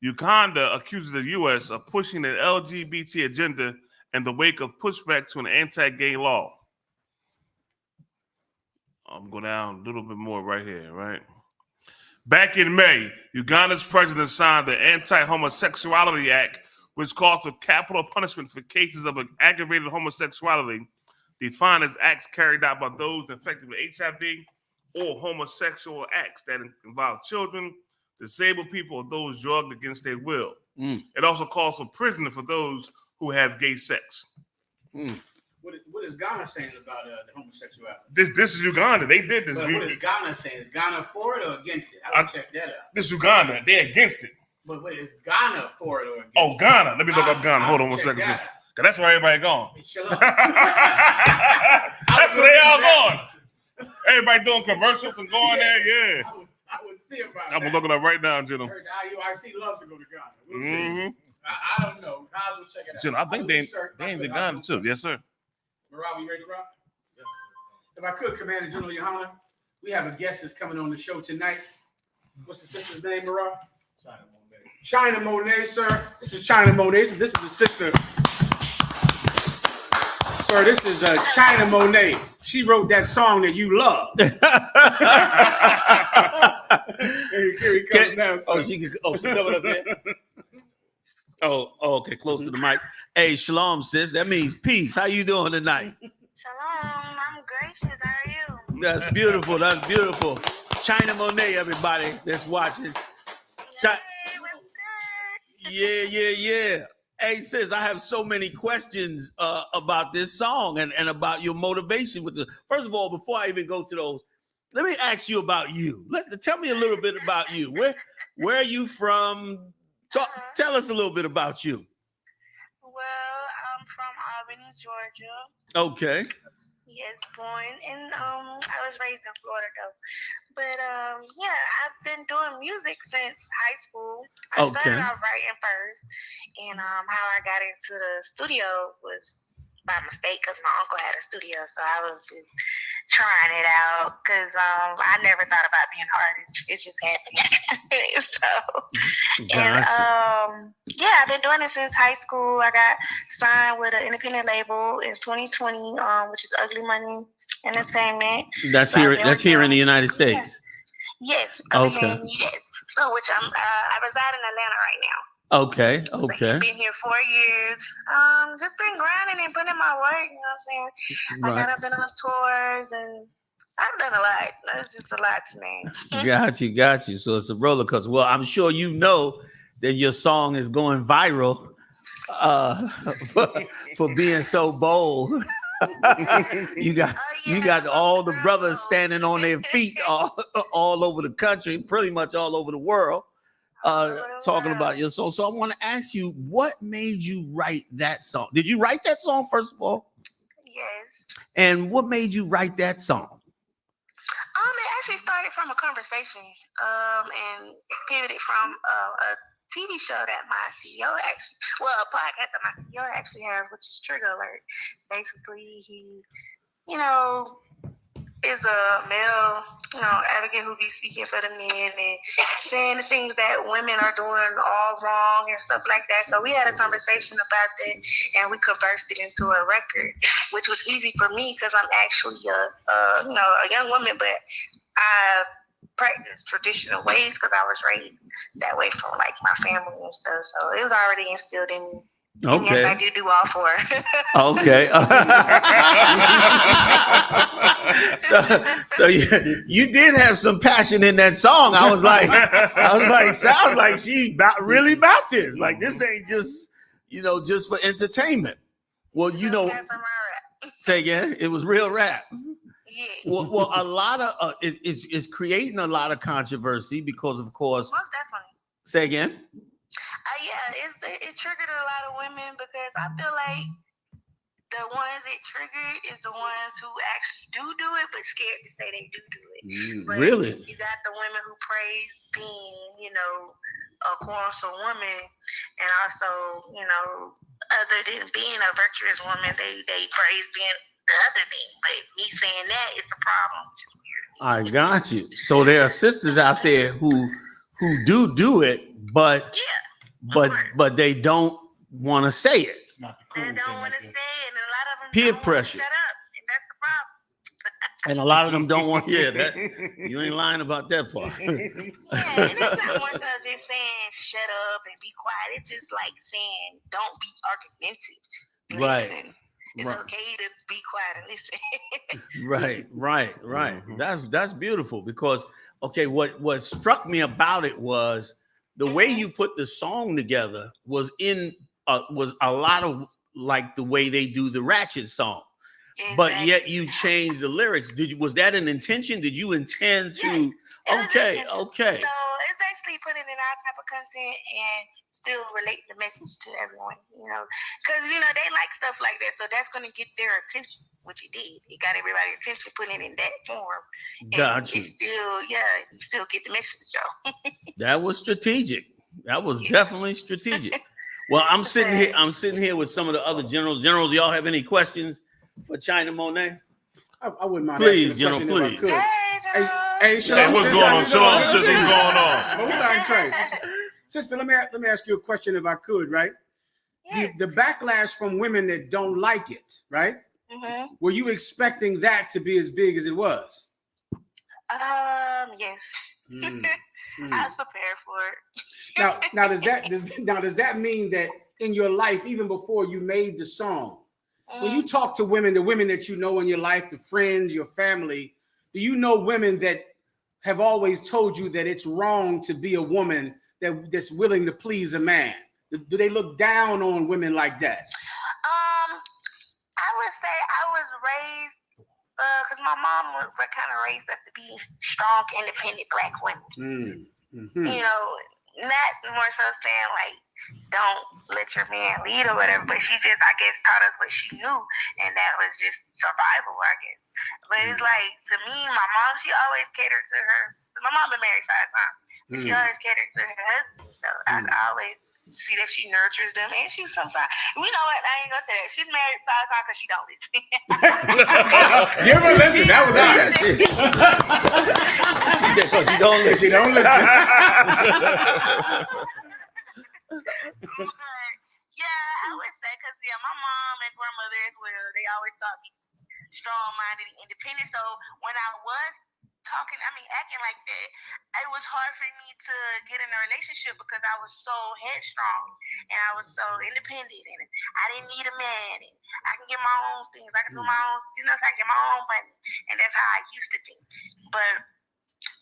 Uganda accuses the U.S. of pushing the LGBT agenda in the wake of pushback to an anti-gay law. I'm going down a little bit more right here, right? Back in May, Uganda's president signed the Anti-Homosexuality Act, which calls for capital punishment for cases of aggravated homosexuality, defined as acts carried out by those infected with HIV or homosexual acts that involve children, disabled people, or those drugged against their will. It also calls for imprisonment for those who have gay sex. What is Ghana saying about the homosexuality? This is Uganda. They did this. But what is Ghana saying? Is Ghana for it or against it? I will check that out. This is Uganda. They're against it. But wait, is Ghana for it or against it? Oh, Ghana. Let me look up Ghana. Hold on one second. Because that's where everybody going. Shalom. That's where they all going. Everybody doing commercials and going there, yeah. I would see about I'm looking up right now, Jenna. I heard the IUIC love to go to Ghana. We'll see. I don't know. Guys will check it out. Jenna, I think they ain't the Ghana too. Yes, sir. Marab, you ready to rock? Yes, sir. If I could, Commander General Yohanna, we have a guest that's coming on the show tonight. What's the sister's name, Marab? China Monet, sir. This is China Monet. This is the sister. Sir, this is China Monet. She wrote that song that you love. Here he comes now. Sir. She coming up here. Oh, okay, close to the mic. Hey, shalom, sis. That means peace. How you doing tonight? Shalom. I'm gracious. How are you? That's beautiful. That's beautiful. China Monet, everybody that's watching. Yeah. Hey, sis, I have so many questions about this song and about your motivation with the. First of all, before I even go to those, let me ask you about you. Tell me a little bit about you. Where are you from? Tell us a little bit about you. Well, I'm from Albany, Georgia. Okay. Yes, born in I was raised in Florida though. But yeah, I've been doing music since high school. I started out writing first, and how I got into the studio was by mistake because my uncle had a studio, so I was just trying it out because I never thought about being an artist. It just happened. Yeah, I've been doing it since high school. I got signed with an independent label in 2020, which is Ugly Money Entertainment. That's here in the United States. Yes. Okay. Yes. So, which I reside in Atlanta right now. Okay. So been here 4 years. Just been grinding and putting in my work. You know what I'm saying? Right. I've been on tours and I've done a lot. That's just a lot to name. Got you. So it's a roller coaster. Well, I'm sure you know that your song is going viral for being so bold. You got all the brothers standing on their feet all over the country, pretty much all over the world, talking about your song. So I want to ask you, what made you write that song? Did you write that song first of all? Yes. And what made you write that song? It actually started from a conversation, and pivoted from a TV show that my CEO a podcast that my CEO actually has, which is Trigger Alert. Basically, he, is a male, advocate who be speaking for the men and saying the things that women are doing all wrong and stuff like that. So we had a conversation about that, and we conversed it into a record, which was easy for me because I'm actually a young woman, but I practice traditional ways because I was raised that way from like my family and stuff. So it was already instilled in me. And yes, I do all four. Okay. So you did have some passion in that song. I was like, sounds like she really about this. Like this ain't just, just for entertainment. Well, say again, it was real rap. Yeah. Well, a lot of it's creating a lot of controversy because, of course. Most definitely. Say again. It triggered a lot of women because I feel like the ones it triggered is the ones who actually do it, but scared to say they do it. But really? You got the women who praise being, a quarrelsome woman, and also, other than being a virtuous woman, they praise being the other thing. But me saying that is a problem, which is weird. I got you. So there are sisters out there who do it, but they don't want to say it. Not the cool they don't want to say it, and a lot of them peer don't pressure. shut up, and that's the problem. And a lot of them don't want. Yeah, that you ain't lying about that part. Yeah, and it's not more so just saying shut up and be quiet. It's just like saying don't be argumentative. Listen. It's okay to be quiet and listen. Right. Mm-hmm. That's beautiful because what struck me about it was the way you put the song together was was a lot of like the way they do the Ratchet song. Exactly. But yet you changed the lyrics. Was that an intention? Did you intend to? Yes, okay. So it's basically putting in our type of content and still relate the message to everyone, because they like stuff like that. So that's going to get their attention, which it did. It got everybody's attention, putting it in that form. Gotcha. You still get the message, y'all. That was strategic. That was definitely strategic. Well, I'm sitting here with some of the other generals. Generals, y'all have any questions for China Monet? I wouldn't mind. Please, General, please. Hey, Shalom, what's going on? Shalom, what's going on? Most High in Christ. Sister, let me ask you a question if I could, right? Yes. The backlash from women that don't like it, right? Mm-hmm. Were you expecting that to be as big as it was? Yes. I was prepared for it. Now does that mean that in your life, even before you made the song, when you talk to women, the women that you know in your life, the friends, your family, do you know women that have always told you that it's wrong to be a woman that's willing to please a man? Do they look down on women like that? I would say I was raised, because my mom was kind of raised us to be strong, independent Black women. You know, not more so saying like, don't let your man lead or whatever, but she just, I guess, taught us what she knew, and that was just survival, I guess. But it's like, to me, my mom, she always catered to her. My mom been married 5 times, and she always catered to her husband. So I always see that she nurtures them, and she sometimes, you know what? I ain't gonna say that. She's married 5 times because she don't listen. Give her a listen. That was honest. She said, because she don't listen. She don't listen. Yeah, I would say, because my mom and grandmother as well, they always taught me strong-minded and independent. So when I was acting like that, it was hard for me to get in a relationship because I was so headstrong and I was so independent and I didn't need a man and I can get my own things. I can do my own, I can get my own money, and that's how I used to think. But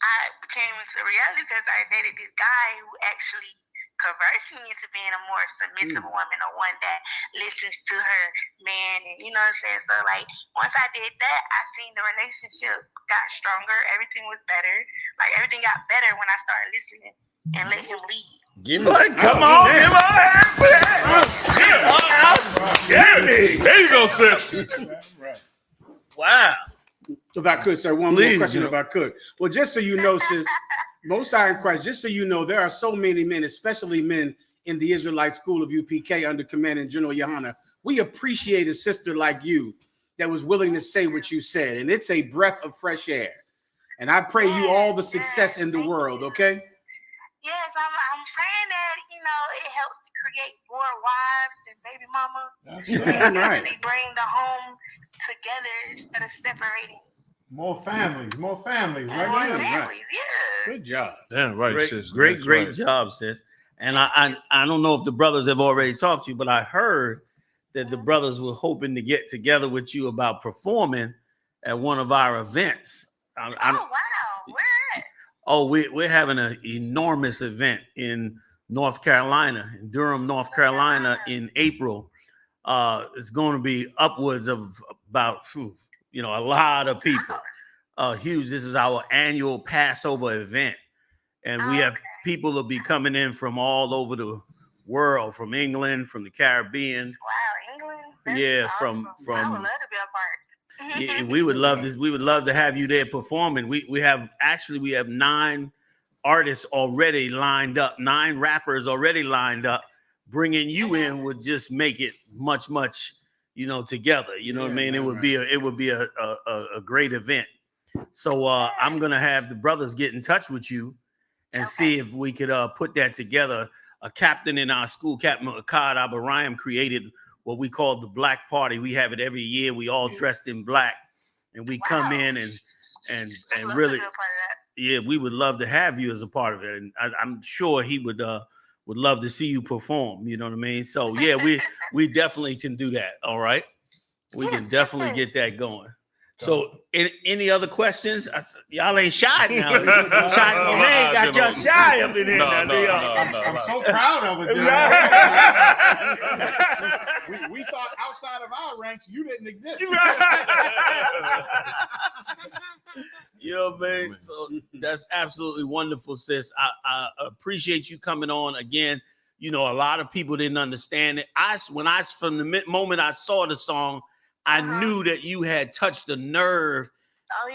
I came into reality because I dated this guy who actually converts me into being a more submissive woman, or one that listens to her man, and you know what I'm saying? So like, once I did that, I seen the relationship got stronger, everything was better. Like, everything got better when I started listening and let him lead. Come on, give her a hand for that. Outstanding. There you go, sis. Wow. If I could, sir, one more question, if I could. Well, just so you know, sis, Most High in Christ, just so you know, there are so many men, especially men in the Israelite school of UPK under Commanding General Yahanna. We appreciate a sister like you that was willing to say what you said, and it's a breath of fresh air. And I pray you all the success in the world, okay? Yes, I'm praying that, it helps to create more wives and baby mama. That's right. They bring the home together instead of separating. More families, right? More families, yeah. Good job. Damn right, sis. Great job, sis. And I don't know if the brothers have already talked to you, but I heard that the brothers were hoping to get together with you about performing at one of our events. Oh, wow. Where at? Oh, we're having an enormous event in North Carolina, in Durham, North Carolina, in April. It's going to be upwards of about, a lot of people. Huge. This is our annual Passover event. And we have people will be coming in from all over the world, from England, from the Caribbean. Wow, England? That's awesome. from I would love to be a part. Yeah, we would love this. We would love to have you there performing. We have 9 artists already lined up, 9 rappers already lined up. Bringing you in would just make it much, together. You know what I mean? It would be a great event. So I'm gonna have the brothers get in touch with you and see if we could put that together. A captain in our school, Captain Akkad Abarayam, created what we call the Black Party. We have it every year. We all dressed in black, and we come in and really, we would love to have you as a part of it. And I'm sure he would love to see you perform. You know what I mean? So yeah, we definitely can do that. All right, we can definitely get that going. So, any other questions? Y'all ain't shy now. China Monet got y'all shy up in here. No. I'm so proud of it. We thought outside of our ranks, you didn't exist. You know what I mean? So that's absolutely wonderful, sis. I appreciate you coming on again. A lot of people didn't understand it. From the moment I saw the song, I knew that you had touched a nerve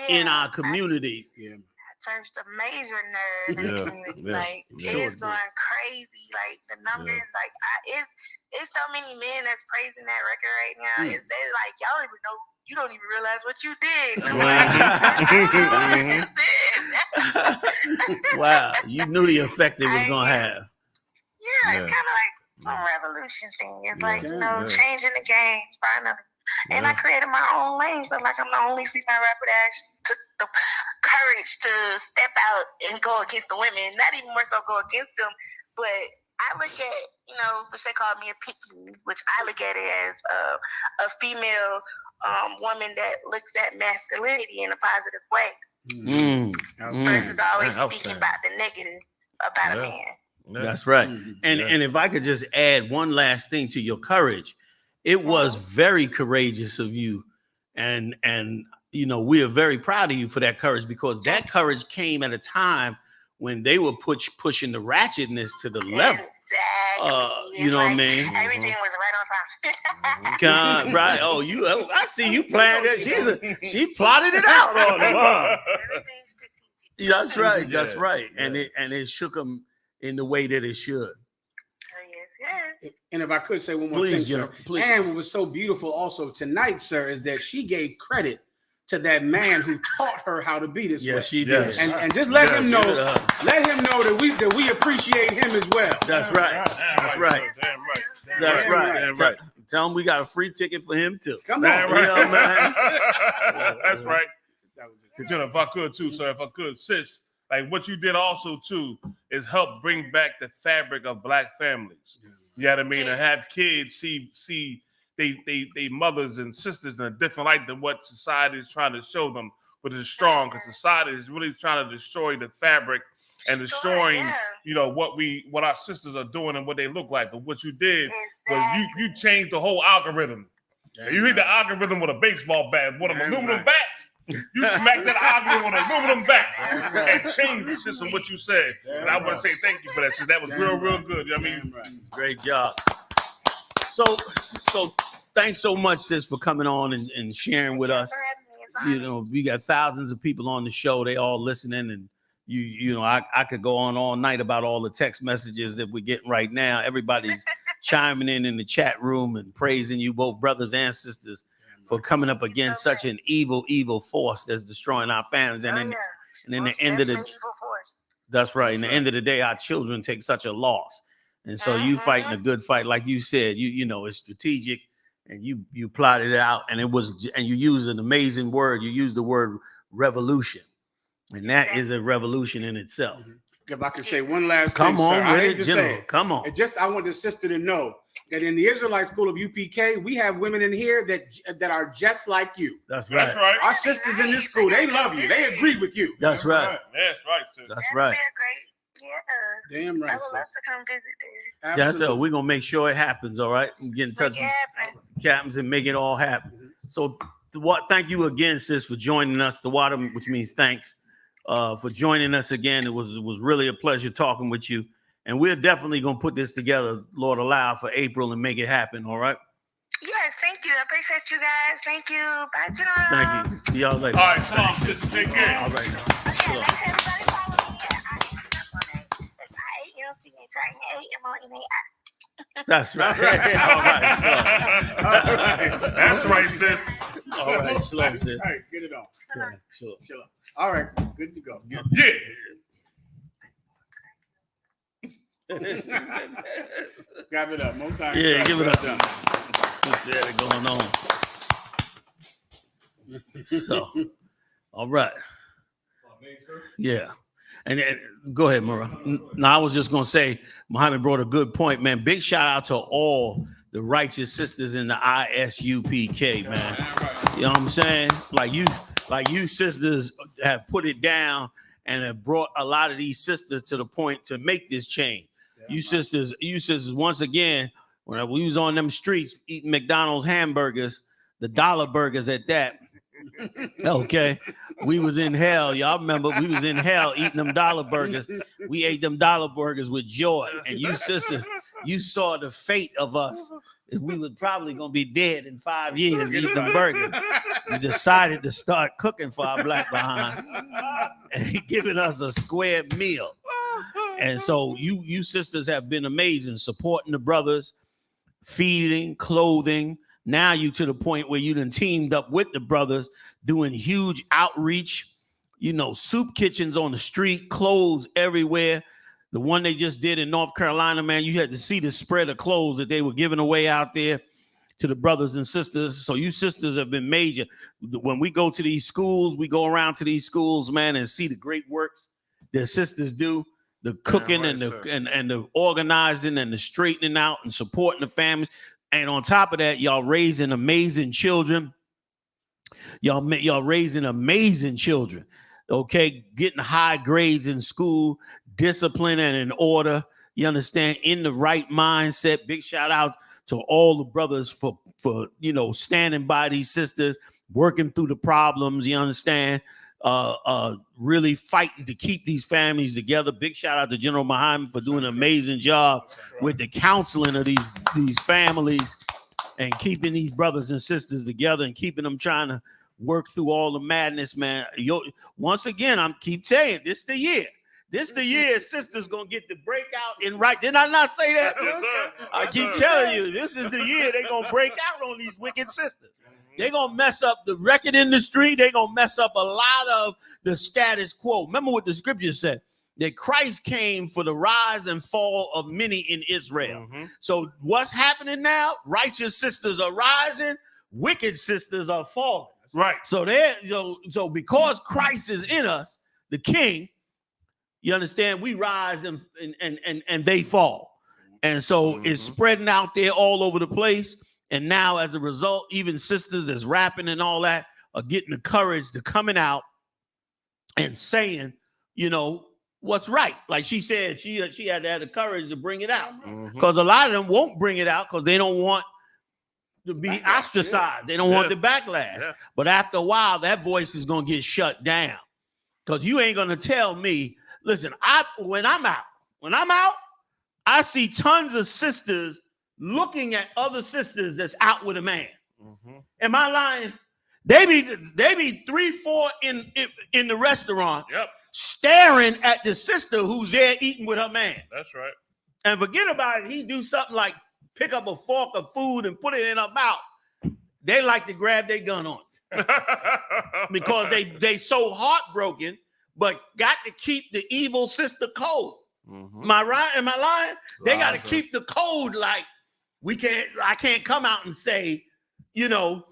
in our community. I touched a major nerve in the community. It is going crazy. Like, the numbers, it's so many men that's praising that record right now. It's they're like, y'all don't even know. You don't even realize what you did. Wow, you knew the effect it was gonna have. Yeah, it's kind of like some revolution thing. It's like, changing the game finally. And I created my own lane, so like, I'm the only female rapper that actually took the courage to step out and go against the women. Not even more so go against them, but I look at, which they call me a picky, which I look at it as a female woman that looks at masculinity in a positive way. Versus always speaking about the negative about a man. That's right. And if I could just add one last thing to your courage, it was very courageous of you, and you know, we are very proud of you for that courage, because that courage came at a time when they were pushing the ratchetness to the level. You know what I mean? Everything was right on time. Right. Oh, I see you planned that. She plotted it out on them. That's right. That's right. And it shook them in the way that it should. And if I could say one more thing, sir. Please. And what was so beautiful also tonight, sir, is that she gave credit to that man who taught her how to be this way. Yes, she did. And just let him know that we appreciate him as well. That's right. That's right. That's right. Tell him we got a free ticket for him too. Come on, man. That's right. If I could too, sir. If I could, sis. Like what you did also too is help bring back the fabric of Black families. You know what I mean? And have kids see they mothers and sisters in a different light than what society is trying to show them, but it's strong because society is really trying to destroy the fabric and destroying, you know, what our sisters are doing and what they look like. But what you did was you changed the whole algorithm. You hit the algorithm with a baseball bat, with an aluminum bat. You smacked that algorithm with an aluminum bat and changed the system. What you said, and I want to say thank you for that. So that was real good. You know what I mean, great job. So thanks so much, sis, for coming on and sharing with us. You know, we got thousands of people on the show. They all listening, and you know, I could go on all night about all the text messages that we're getting right now. Everybody's chiming in the chat room and praising you, both brothers and sisters, for coming up against such an evil force that's destroying our families. And in the end of the that's right. In the end of the day, our children take such a loss. And so you fighting a good fight, like you said, you know, it's strategic, and you plotted it out, and you used an amazing word. You used the word revolution, and that is a revolution in itself. If I could say one last thing, sir, I hate to say it. Come on. I want the sister to know that in the Israelite School of UPK, we have women in here that are just like you. That's right. That's right. Our sisters in this school, they love you. They agree with you. That's right. That's right, sis. That's right. Damn right. I would love to come visit there. That's so we're gonna make sure it happens. All right, and get in touch with captains and make it all happen. So, thank you again, sis, for joining us. The water, which means thanks, for joining us again. It was really a pleasure talking with you, and we're definitely gonna put this together, Lord allow, for April and make it happen. All right. Yes, thank you. I appreciate you guys. Thank you. Bye, John. Thank you. See y'all later. All right, come on, sister. Take care. All right. Okay, make sure everybody follow me at That's right. That's right, sis. All right, slow, sis. All right, get it on. Sure. All right, good to go. Yeah. Got it up. Most times. Yeah, give it up. What's that going on? So, all right. Yeah. And go ahead, Murrah. No, I was just going to say, Muhammad brought a good point, man. Big shout out to all the righteous sisters in the ISUPK, man. You know what I'm saying? Like you sisters have put it down and have brought a lot of these sisters to the point to make this change. You sisters, once again, when we was on them streets eating McDonald's hamburgers, the dollar burgers at that. Okay, we was in hell. Y'all remember we was in hell eating them dollar burgers. We ate them dollar burgers with joy. And you, sister, you saw the fate of us. We was probably gonna be dead in 5 years eating them burgers. We decided to start cooking for our black behind and giving us a square meal. And so you sisters have been amazing, supporting the brothers, feeding, clothing. Now you to the point where you done teamed up with the brothers, doing huge outreach, you know, soup kitchens on the street, clothes everywhere. The one they just did in North Carolina, man, you had to see the spread of clothes that they were giving away out there to the brothers and sisters. So you sisters have been major. When we go to these schools, we go around to these schools, man, and see the great works that sisters do. The cooking and the organizing and the straightening out and supporting the families. And on top of that, y'all raising amazing children. Y'all raising amazing children. okay, getting high grades in school, discipline and in order, you understand, in the right mindset. Big shout out to all the brothers for standing by these sisters, working through the problems, you understand, really fighting to keep these families together. Big shout out to General Muhammad for doing an amazing job with the counseling of these families and keeping these brothers and sisters together and keeping them trying to work through all the madness, man. Once again, I'm keep saying this the year. This the year sisters gonna get the breakout in right. Did I not say that? Yes, sir. I keep telling you, this is the year they gonna break out on these wicked sisters. They gonna mess up the record industry. They gonna mess up a lot of the status quo. Remember what the scripture said, that Christ came for the rise and fall of many in Israel. So what's happening now? Righteous sisters are rising, wicked sisters are falling. Right. So so because Christ is in us, the King, you understand, we rise and they fall. And so it's spreading out there all over the place. And now as a result, even sisters that's rapping and all that are getting the courage to coming out and saying, what's right. Like she said, she had to have the courage to bring it out. Because a lot of them won't bring it out because they don't want to be ostracized. They don't want the backlash. But after a while, that voice is going to get shut down. Because you ain't going to tell me, listen, when I'm out, I see tons of sisters looking at other sisters that's out with a man. Am I lying? They be 3-4 in the restaurant, staring at the sister who's there eating with her man. That's right. And forget about it. He do something like pick up a fork of food and put it in her mouth. They like to grab their gun on it. Because they so heartbroken, but got to keep the evil sister cold. Am I right? Am I lying? They got to keep the code like I can't come out and say, come on,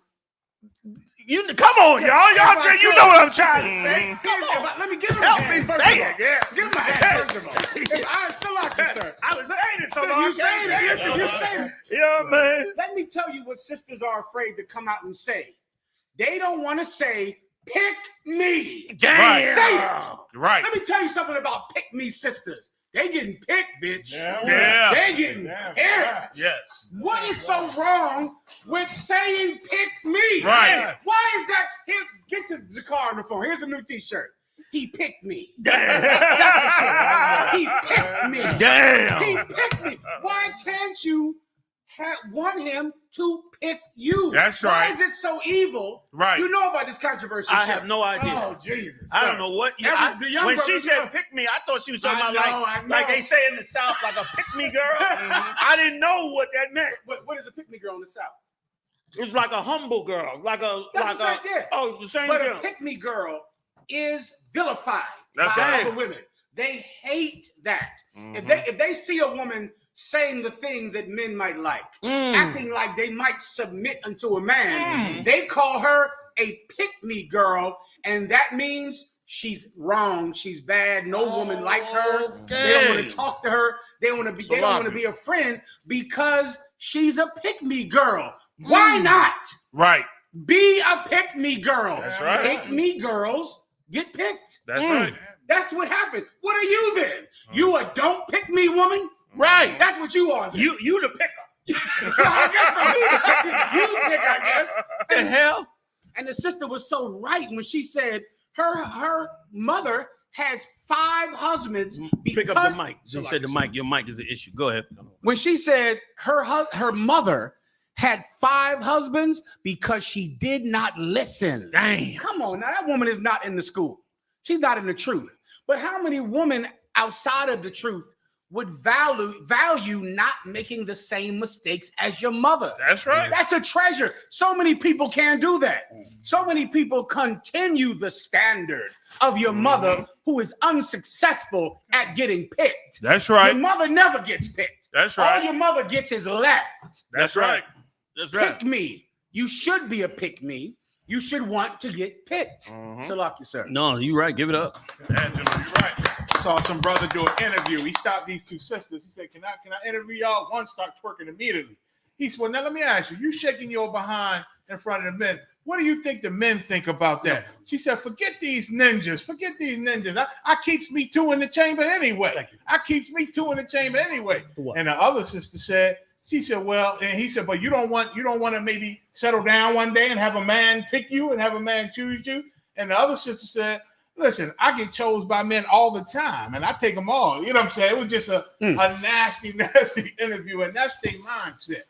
y'all. You know what I'm trying to say. Come on. Let me give him Help a hand. me say it. Yeah. Give him a hand, first of all. Sir. I was saying it so long. You saying it. Yeah, man. Let me tell you what sisters are afraid to come out and say. They don't want to say, pick me. Damn. Say it. Right. Let me tell you something about pick me sisters. They getting picked, bitch. Yeah. They getting picked. Yes. What is so wrong with saying pick me? Right. Why is that? Here, get to the car on the phone. Here's a new t-shirt. He picked me. Damn. That's a shit. He picked me. Damn. He picked me. Why can't you want him to pick you? That's Why right. is it so evil? Right. You know about this controversy. I sir. have no idea. Oh, Jesus. I sir. don't know what. The young When she brothers said know. pick me, I thought she was talking I about know. like they say in the South, like a pick me girl. I didn't know what that meant. What is a pick me girl in the South? It's like a humble girl, like a That's like the same, a oh, it's the same But girl. a pick me girl is vilified That's by right. other women. They hate that. Mm-hmm. If they see a woman saying the things that men might like, acting like they might submit unto a man, they call her a pick me girl, and that means she's wrong, she's bad, no woman like her. They don't want to talk to her. They don't want to be a friend because she's a pick me girl. Why not? Right. Be a pick me girl. That's right. Pick me girls get picked. That's right. That's what happened. What are you then? You a don't pick me woman? Right. That's what you are. Then. You the picker. I guess so. You pick, I guess. The hell? And the sister was so right when she said her mother has 5 husbands. Pick up the mic. She said the mic. Your mic is an issue. Go ahead. When she said her mother had 5 husbands because she did not listen. Damn. Come on, now that woman is not in the school. She's not in the truth. But how many women outside of the truth would value not making the same mistakes as your mother? That's right. That's a treasure. So many people can't do that. So many people continue the standard of your mother who is unsuccessful at getting picked. That's right. Your mother never gets picked. That's right. All your mother gets is left. That's right. That's right. Pick me. You should be a pick me. You should want to get picked. So lucky, sir. No, you right. Give it up. Angela, you're right. Saw some brother do an interview. He stopped these 2 sisters. He said, "Can I interview y'all?" One start twerking immediately. He said, well, now let me ask you, you shaking your behind in front of the men. What do you think the men think about that? She said, forget these ninjas. Forget these ninjas. I keeps me two in the chamber anyway. I keeps me two in the chamber anyway. And the other sister said, she said, well, and he said, but you don't want to maybe settle down one day and have a man pick you and have a man choose you. And the other sister said, listen, I get chose by men all the time and I take them all. You know what I'm saying? It was just a nasty, nasty interview. And that's their mindset.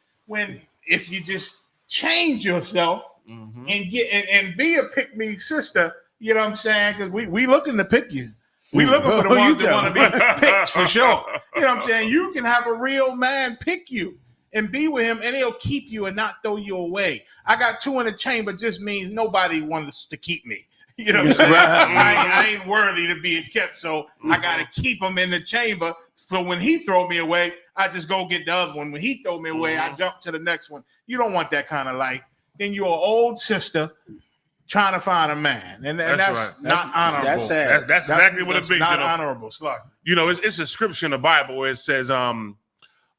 If you just change yourself and get and be a pick me sister, you know what I'm saying? Because we looking to pick you. We looking for the ones that want to be picked for sure. You know what I'm saying? You can have a real man pick you and be with him, and he'll keep you and not throw you away. I got two in the chamber just means nobody wants to keep me. You know what I'm saying? I ain't worthy to be kept, so I got to keep him in the chamber. So when he throw me away, I just go get the other one. When he throw me away, I jump to the next one. You don't want that kind of life. Then you're an old sister trying to find a man, and that's right. Not honorable. That's sad. That's exactly what it means. Not honorable, Slug. You know, it's a scripture in the Bible where it says, a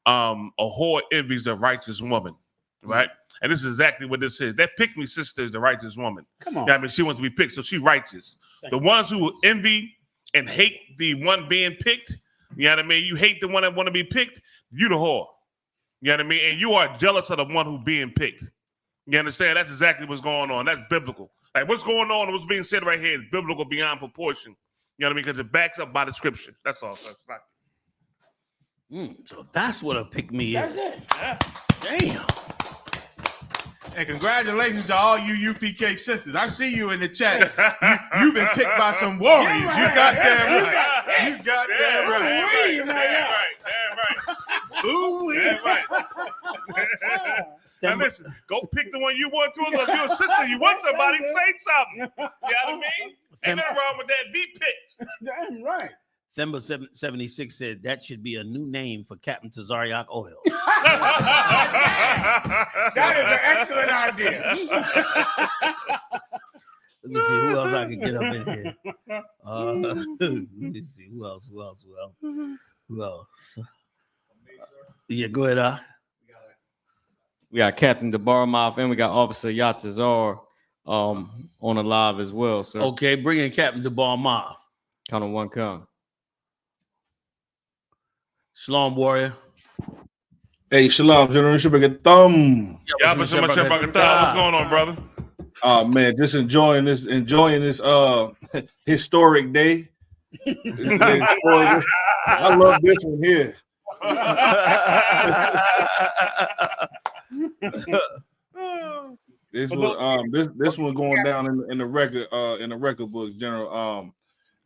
whore envies a righteous woman, right? And this is exactly what this is. That pick me sister is the righteous woman. Come on. I mean, she wants to be picked, so she's righteous. The ones who envy and hate the one being picked, you know what I mean? You hate the one that want to be picked, you the whore. You know what I mean? And you are jealous of the one who's being picked. You understand? That's exactly what's going on. That's biblical. Like what's going on and what's being said right here is biblical beyond proportion. You know what I mean? Because it backs up by the scripture. That's all. That's right. So that's what a pick me is. That's it. Yeah. Damn. And congratulations to all you UPK sisters. I see you in the chat. You've been picked by some warriors. You got that right. You got that right. Damn right. Ooh, damn right. Now listen, go pick the one you want to. If you're a sister, you want somebody, say something. You know what I mean? Ain't nothing wrong with that. Be picked. Damn right. December 76 said that should be a new name for Captain Tazariak Oil. That is an excellent idea. Let me see who else I can get up in here. Let me see who else. Yeah, go ahead. We got Captain DeBarmouth and we got Officer Yatazar on the live as well. So okay, bring in Captain DeBarmouth. Count on one count. Shalom, warrior. Hey, shalom, General. Should make a thumb. Yeah, but so much about what's going on, brother? Oh man, just enjoying this historic day. I love this one here. This one going down in the record books, General.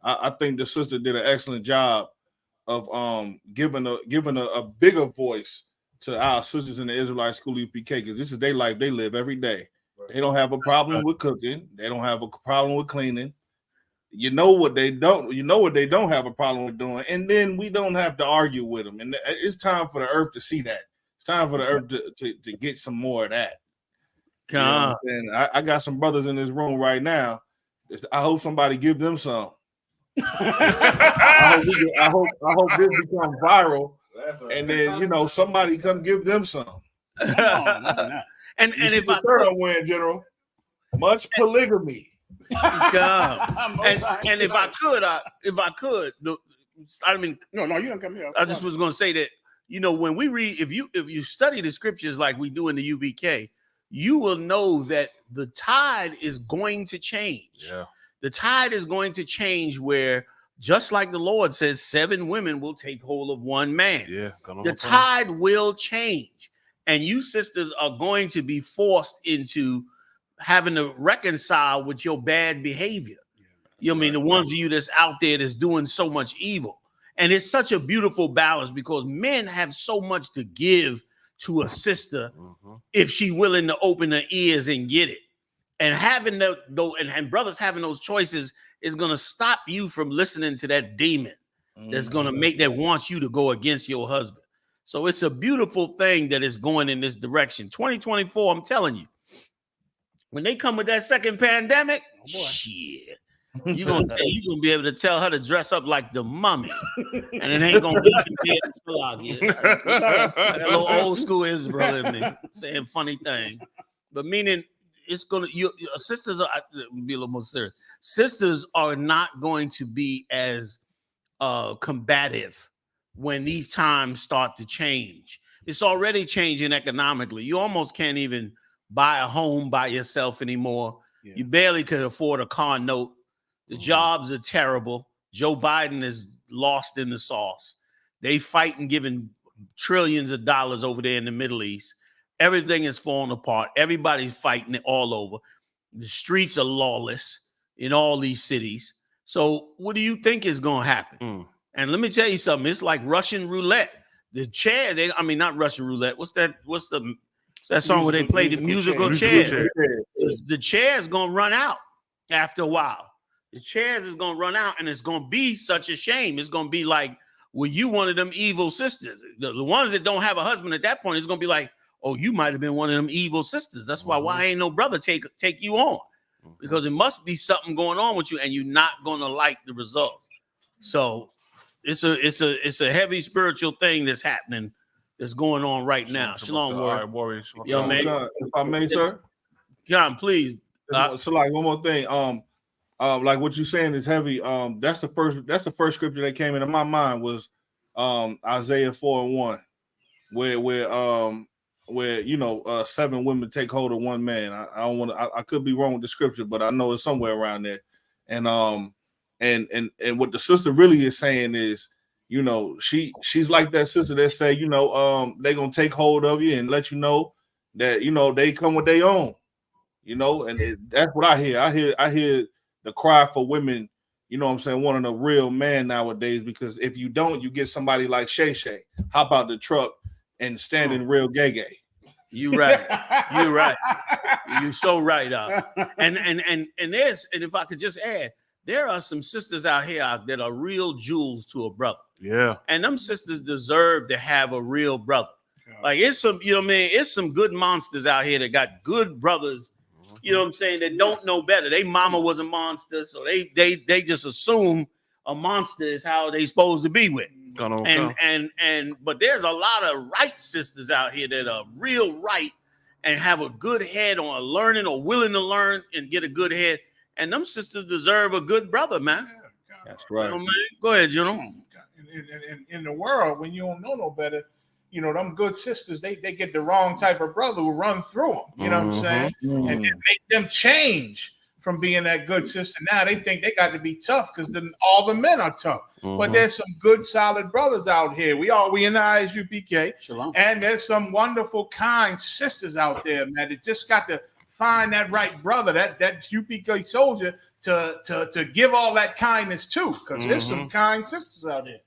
I think the sister did an excellent job of giving a bigger voice to our sisters in the Israelite school UPK, because this is their life they live every day. They don't have a problem with cooking. They don't have a problem with cleaning. You know what they don't have a problem with doing, and then we don't have to argue with them. And it's time for the earth to see that. It's time for the earth to get some more of that. You know, and I got some brothers in this room right now. I hope somebody give them some. I hope this becomes viral, and then somebody come give them some. And if I win, General, much polygamy. And if I could, I mean, no, you don't come here. I just was going to say that when we read, if you study the scriptures like we do in the UBK, you will know that the tide is going to change. Yeah. The tide is going to change where, just like the Lord says, 7 women will take hold of one man. Yeah. The tide will change. And you sisters are going to be forced into having to reconcile with your bad behavior. You know what I mean? The ones of you that's out there that's doing so much evil. And it's such a beautiful balance because men have so much to give to a sister if she willing to open her ears and get it. And having and brothers having those choices is going to stop you from listening to that demon that's going to that wants you to go against your husband. So it's a beautiful thing that is going in this direction. 2024, I'm telling you, when they come with that second pandemic, shit, you're gonna be able to tell her to dress up like the mummy, and it ain't gonna be that little old school is brother in me saying funny things, but meaning it's gonna your sisters are be a little more serious. Sisters are not going to be as combative when these times start to change. It's already changing economically. You almost can't even buy a home by yourself anymore. Yeah. You barely could afford a car note. The jobs are terrible. Joe Biden is lost in the sauce. They fight and giving trillions of dollars over there in the Middle East. Everything is falling apart. Everybody's fighting it all over. The streets are lawless in all these cities. So what do you think is going to happen? And let me tell you something. It's like Russian roulette. The chair, not Russian roulette. What's that song where they play the musical chair? The chair is going to run out after a while. The chairs is going to run out, and it's going to be such a shame. It's going to be like, were you one of them evil sisters? The ones that don't have a husband at that point is going to be like, oh, you might have been one of them evil sisters. That's why ain't no brother take you on? Because it must be something going on with you, and you're not going to like the results. So it's a heavy spiritual thing that's happening, that's going on right now. Shalom, Warriors. Yo, man. If I may, sir. John, please. So like one more thing. Like what you're saying is heavy. That's the first scripture that came into my mind was Isaiah 4:1, where 7 women take hold of one man. I don't want to. I could be wrong with the scripture, but I know it's somewhere around there. And what the sister really is saying is, she's like that sister that say, they gonna take hold of you and let you know that they come with their own, and that's what I hear. I hear the cry for women. Wanting a real man nowadays, because if you don't, you get somebody like Shay Shay, hop out the truck and standing real gay. You right. You're right. You're so right. And if I could just add, there are some sisters out here that are real jewels to a brother. Yeah. And them sisters deserve to have a real brother. Like it's some, it's some good monsters out here that got good brothers, that don't know better. They mama was a monster, so they just assume a monster is how they supposed to be with. But there's a lot of right sisters out here that are real right and have a good head on learning or willing to learn and get a good head. And them sisters deserve a good brother, man. That's right. Go ahead, Jerome. In the world, when you don't know no better, them good sisters, they get the wrong type of brother who run through them. You know what I'm saying? And make them change from being that good sister. Now they think they got to be tough because all the men are tough. But there's some good, solid brothers out here. We in the ISUPK, and there's some wonderful, kind sisters out there, man. That just got to find that right brother, that UPK soldier to give all that kindness to, because there's some kind sisters out there.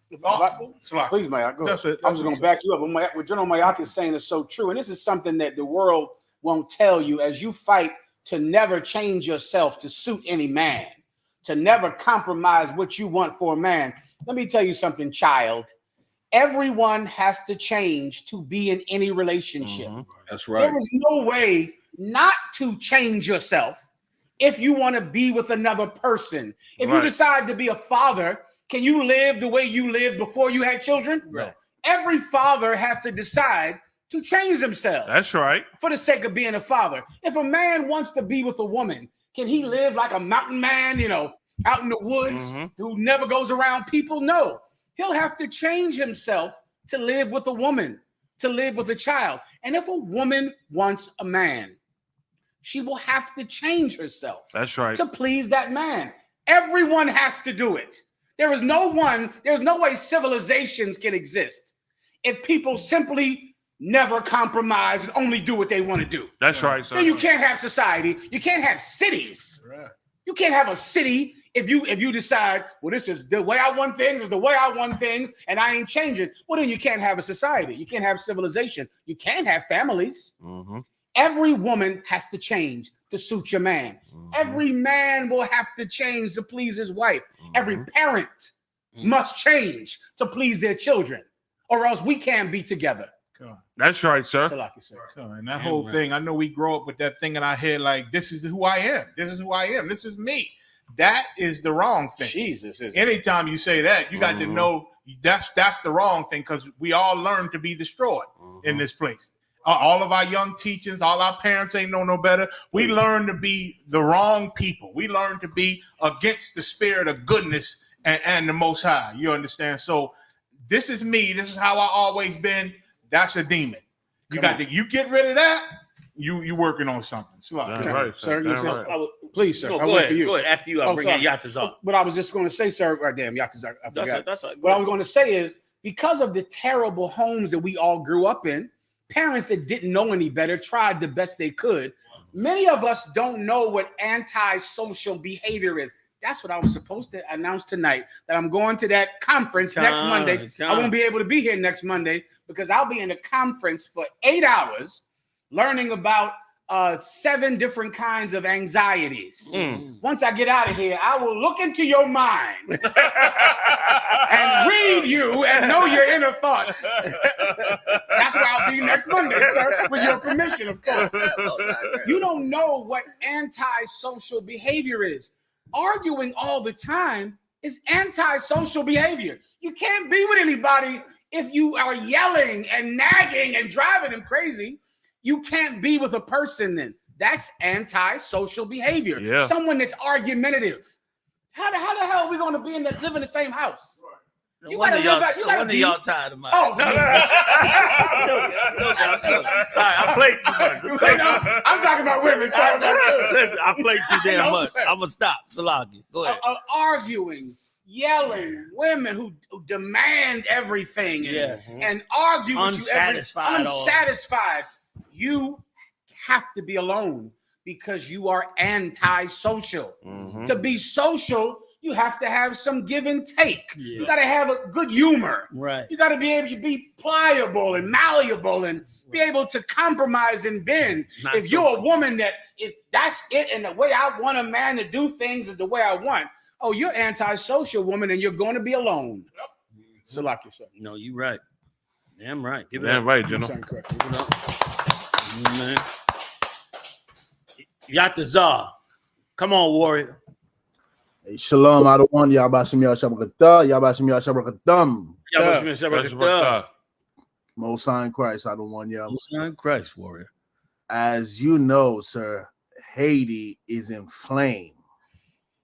Please, Mayak, go ahead. I'm just going to back you up. What General Mayak is saying is so true, and this is something that the world won't tell you as you fight to never change yourself to suit any man, to never compromise what you want for a man. Let me tell you something, child. Everyone has to change to be in any relationship. That's right. There is no way not to change yourself if you want to be with another person. If you decide to be a father, can you live the way you lived before you had children? Right. Every father has to decide to change themselves. That's right. For the sake of being a father. If a man wants to be with a woman, can he live like a mountain man, out in the woods, who never goes around people? No. He'll have to change himself to live with a woman, to live with a child. And if a woman wants a man, she will have to change herself. That's right. To please that man. Everyone has to do it. There's no way civilizations can exist if people simply never compromise and only do what they want to do. That's right, sir. Then you can't have society. You can't have cities. Right. You can't have a city if you decide, well, this is the way I want things, is the way I want things, and I ain't changing. Well, then you can't have a society. You can't have civilization. You can't have families. Every woman has to change to suit your man. Every man will have to change to please his wife. Every parent must change to please their children, or else we can't be together. That's right, sir. And that whole thing, I know we grow up with that thing in our head, like, this is who I am. This is who I am. This is me. That is the wrong thing. Jesus, anytime you say that, you got to know that's the wrong thing, because we all learn to be destroyed in this place. All of our young teachers, all our parents ain't know no better. We learn to be the wrong people. We learn to be against the spirit of goodness and the Most High. You understand? So this is me. This is how I always been. That's a demon. You get rid of that. You working on something. Right, sir. Right. Please, sir. No, I'll go wait ahead. for you. Go ahead. After you, I'll bring in Yatazar. But I was just going to say, sir. Damn, Yatazar. I forgot. That's what I was going to say is, because of the terrible homes that we all grew up in, parents that didn't know any better tried the best they could. Many of us don't know what antisocial behavior is. That's what I was supposed to announce tonight, that I'm going to that conference next Monday. I won't be able to be here next Monday because I'll be in a conference for 8 hours learning about 7 different kinds of anxieties. Once I get out of here, I will look into your mind and read you and know your inner thoughts. That's where I'll be next Monday, sir, with your permission, of course. You don't know what antisocial behavior is. Arguing all the time is antisocial behavior. You can't be with anybody if you are yelling and nagging and driving them crazy. You can't be with a person then. That's antisocial behavior. Yeah. Someone that's argumentative. How the hell are we going to live in the same house? You gotta live out. You gotta be. Y'all tired of mine. Oh, Jesus. Sorry, I played too much. I'm talking about women. Listen, I played too damn much. I'm gonna stop. Salagi, go ahead. Arguing, yelling, women who demand everything and argue with you. Unsatisfied. You have to be alone because you are antisocial. To be social, you have to have some give and take. You got to have a good humor. Right. You got to be able to be pliable and malleable and be able to compromise and bend. If you're a woman that's it, and the way I want a man to do things is the way I want. Oh, you're antisocial woman, and you're going to be alone. So lock yourself. No, you right. Damn right. Give it Damn up. right, General. Give it up. Man. Yatazar. Come on, warrior. Hey, shalom, I don't want y'all about some y'all shabrakata, y'all about some y'all shabrakadam. Most High in Christ, I don't want y'all. Most High in Christ, warrior. As you know, sir, Haiti is in flame,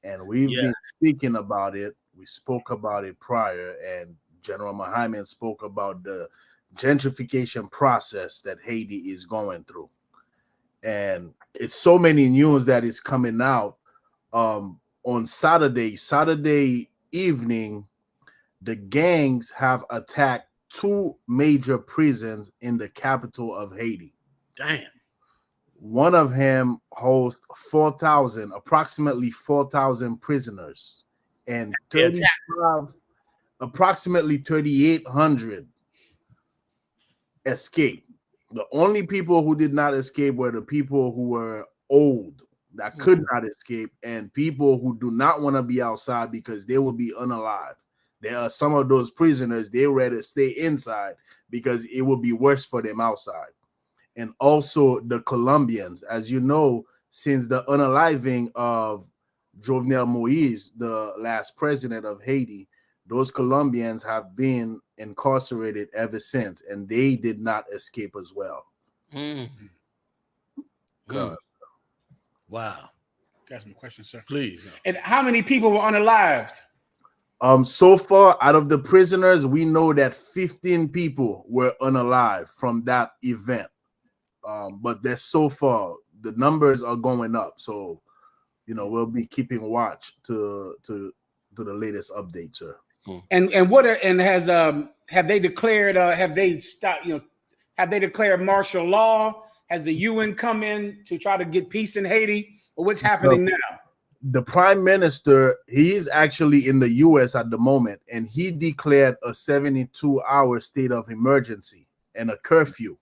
and we've been speaking about it. We spoke about it prior, and General Muhammad spoke about the gentrification process that Haiti is going through, and it's so many news that is coming out. On Saturday evening, the gangs have attacked 2 major prisons in the capital of Haiti. Damn. One of them hosts approximately 4,000 prisoners, and approximately 3,800 escaped. The only people who did not escape were the people who were old, that could not escape, and people who do not want to be outside because they will be unalive. There are some of those prisoners, they rather stay inside because it will be worse for them outside. And also the Colombians, as you know, since the unaliving of Jovenel Moise, the last president of Haiti, those Colombians have been incarcerated ever since, and they did not escape as well. God. Wow. Got some questions, sir. Please. And how many people were unalived? So far, out of the prisoners, we know that 15 people were unalive from that event. But that's so far, the numbers are going up. So, we'll be keeping watch to the latest update, sir. Have they declared? Have they stopped? Have they declared martial law? Has the UN come in to try to get peace in Haiti? Or what's happening now? The prime minister, he is actually in the U.S. at the moment, and he declared a 72-hour state of emergency and a curfew.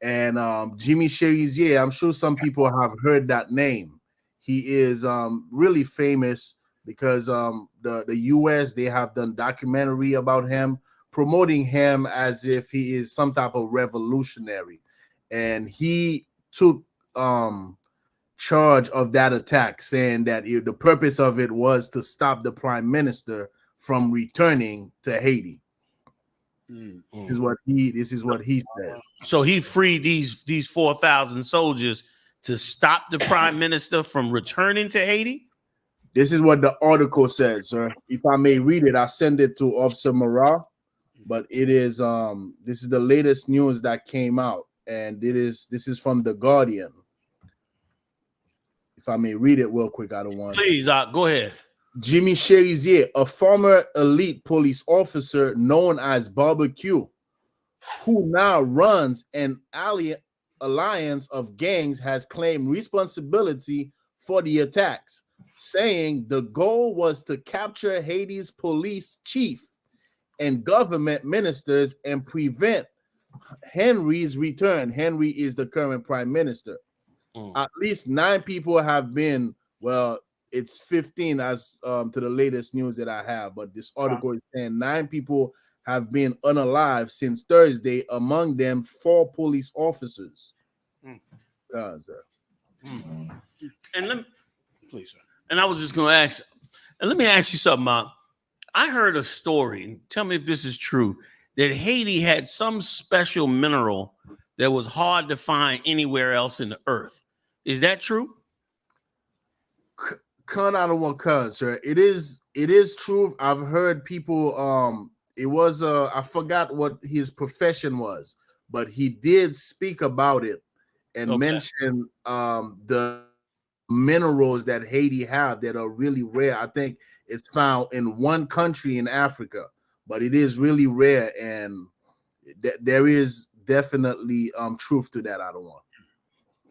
And Jimmy Cherizier, I'm sure some people have heard that name. He is really famous because the U.S., they have done documentary about him, promoting him as if he is some type of revolutionary. And he took charge of that attack, saying that the purpose of it was to stop the prime minister from returning to Haiti. This is what he said. So he freed these 4,000 soldiers to stop the prime minister from returning to Haiti. This is what the article says, sir. If I may read it, I send it to Officer Mara, but it is this is the latest news that came out, and this is from the Guardian. If I may read it real quick, I don't want. Please, go ahead. Jimmy Cherizier, a former elite police officer known as Barbecue, who now runs an alliance of gangs, has claimed responsibility for the attacks, saying the goal was to capture Haiti's police chief and government ministers and prevent Henry's return. Henry is the current prime minister. At least 9 people have been, well, it's 15 as to the latest news that I have, but this article is saying 9 people have been unalive since Thursday, among them 4 police officers. And let me, please, sir. And I was just going to ask, and let me ask you something, Mom. I heard a story, tell me if this is true, that Haiti had some special mineral that was hard to find anywhere else in the earth. Is that true? Sir, it is true. I've heard people. It was I forgot what his profession was, but he did speak about it and mention the minerals that Haiti have that are really rare. I think it's found in one country in Africa, but it is really rare, and there is definitely truth to that. I don't want.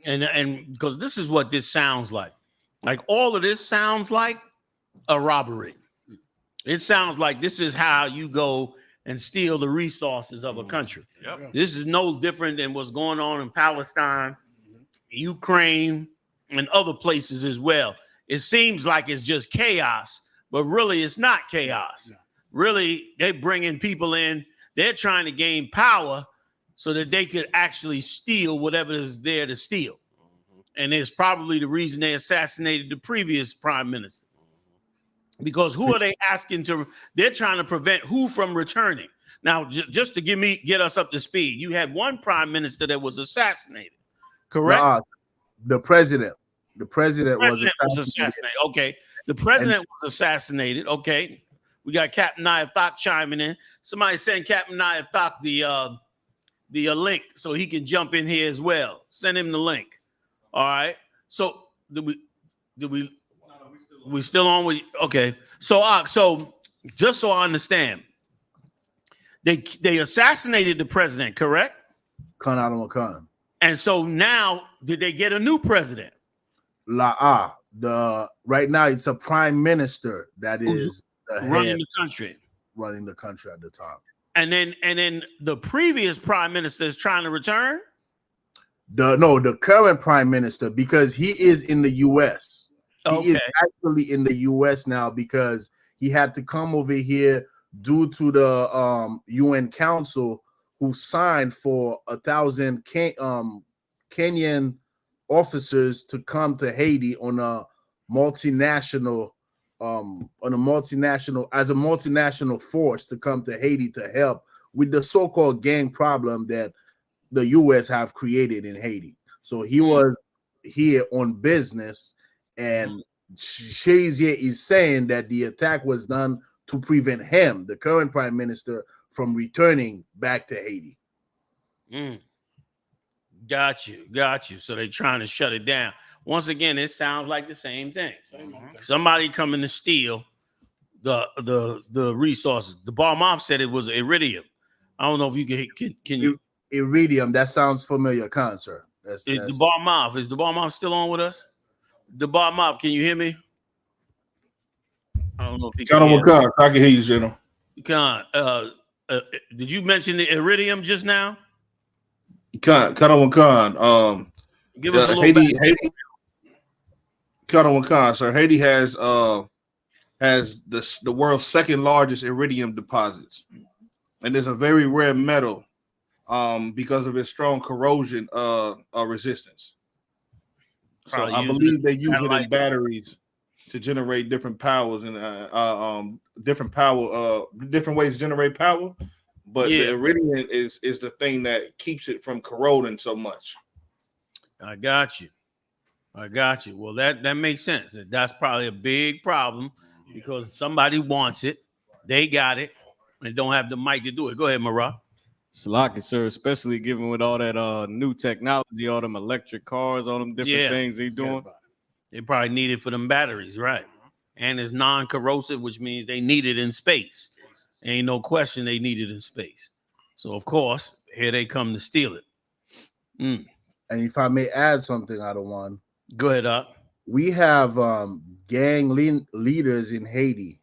And because this is what this sounds like all of this sounds like a robbery. It sounds like this is how you go and steal the resources of a country. This is no different than what's going on in Palestine, Ukraine, and other places as well. It seems like it's just chaos, but really it's not chaos. Really, they're bringing people in. They're trying to gain power so that they could actually steal whatever is there to steal. And it's probably the reason they assassinated the previous prime minister. Because who are they asking to? They're trying to prevent who from returning. Now, just to get us up to speed, you had one prime minister that was assassinated, correct? The president. The president was assassinated. Okay. The president was assassinated. Okay. We got Captain I.S.U.P.K chiming in. Somebody send Captain I.S.U.P.K the link so he can jump in here as well. Send him the link. All right. So we still on with okay. So just so I understand, they assassinated the president, correct? Khan. And so now did they get a new president? Right now it's a prime minister that is running the country. Running the country at the time. And then the previous prime minister is trying to return? The current prime minister, because he is in the U.S. He is actually in the U.S. now because he had to come over here due to the UN Council who signed for 1,000 Kenyan officers to come to Haiti on a multinational force to come to Haiti to help with the so-called gang problem that the U.S. have created in Haiti. So he was here on business, and Shazier is saying that the attack was done to prevent him, the current prime minister, from returning back to Haiti. Got you. So they're trying to shut it down. Once again, it sounds like the same thing. Somebody coming to steal the resources. The Barmoff said it was iridium. I don't know if you can you. Iridium, that sounds familiar, sir. That's the Barmoff. Is the Barmoff still on with us? The Barmoff, can you hear me? I don't know if he can hear me. I can hear you, General. You can't. Did you mention the iridium just now? Khan. Give us a little Khan, sir. Haiti has the world's second largest iridium deposits, and it's a very rare metal because of its strong corrosion resistance. So I believe they use it in batteries to generate different powers and different ways to generate power. But the iridium is the thing that keeps it from corroding so much. I got you. Well, that makes sense. That's probably a big problem because somebody wants it, they got it, and don't have the mic to do it. Go ahead, Marah. Salaki, sir, especially given with all that new technology, all them electric cars, all them different things they doing. They probably need it for them batteries, right? And it's non-corrosive, which means they need it in space. Ain't no question they need it in space. So, of course, here they come to steal it. And if I may add something, I don't want. Go ahead, up. We have gang leaders in Haiti.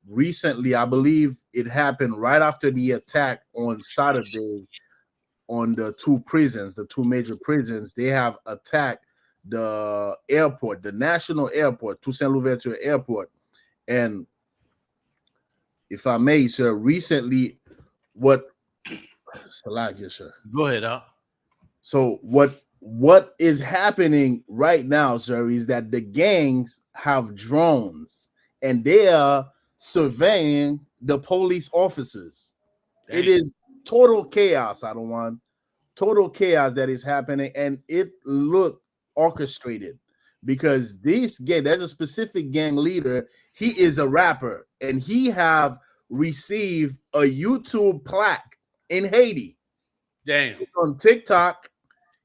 Recently, I believe it happened right after the attack on Saturday on the two major prisons. They have attacked the airport, the national airport, Toussaint Louverture Airport. And if I may, sir, recently, sir. Go ahead, up. So what is happening right now, sir, is that the gangs have drones and they are surveying the police officers. It is total chaos. Total chaos that is happening, and it looked orchestrated because there's a specific gang leader. He is a rapper and he have received a YouTube plaque in Haiti. Damn. It's on TikTok.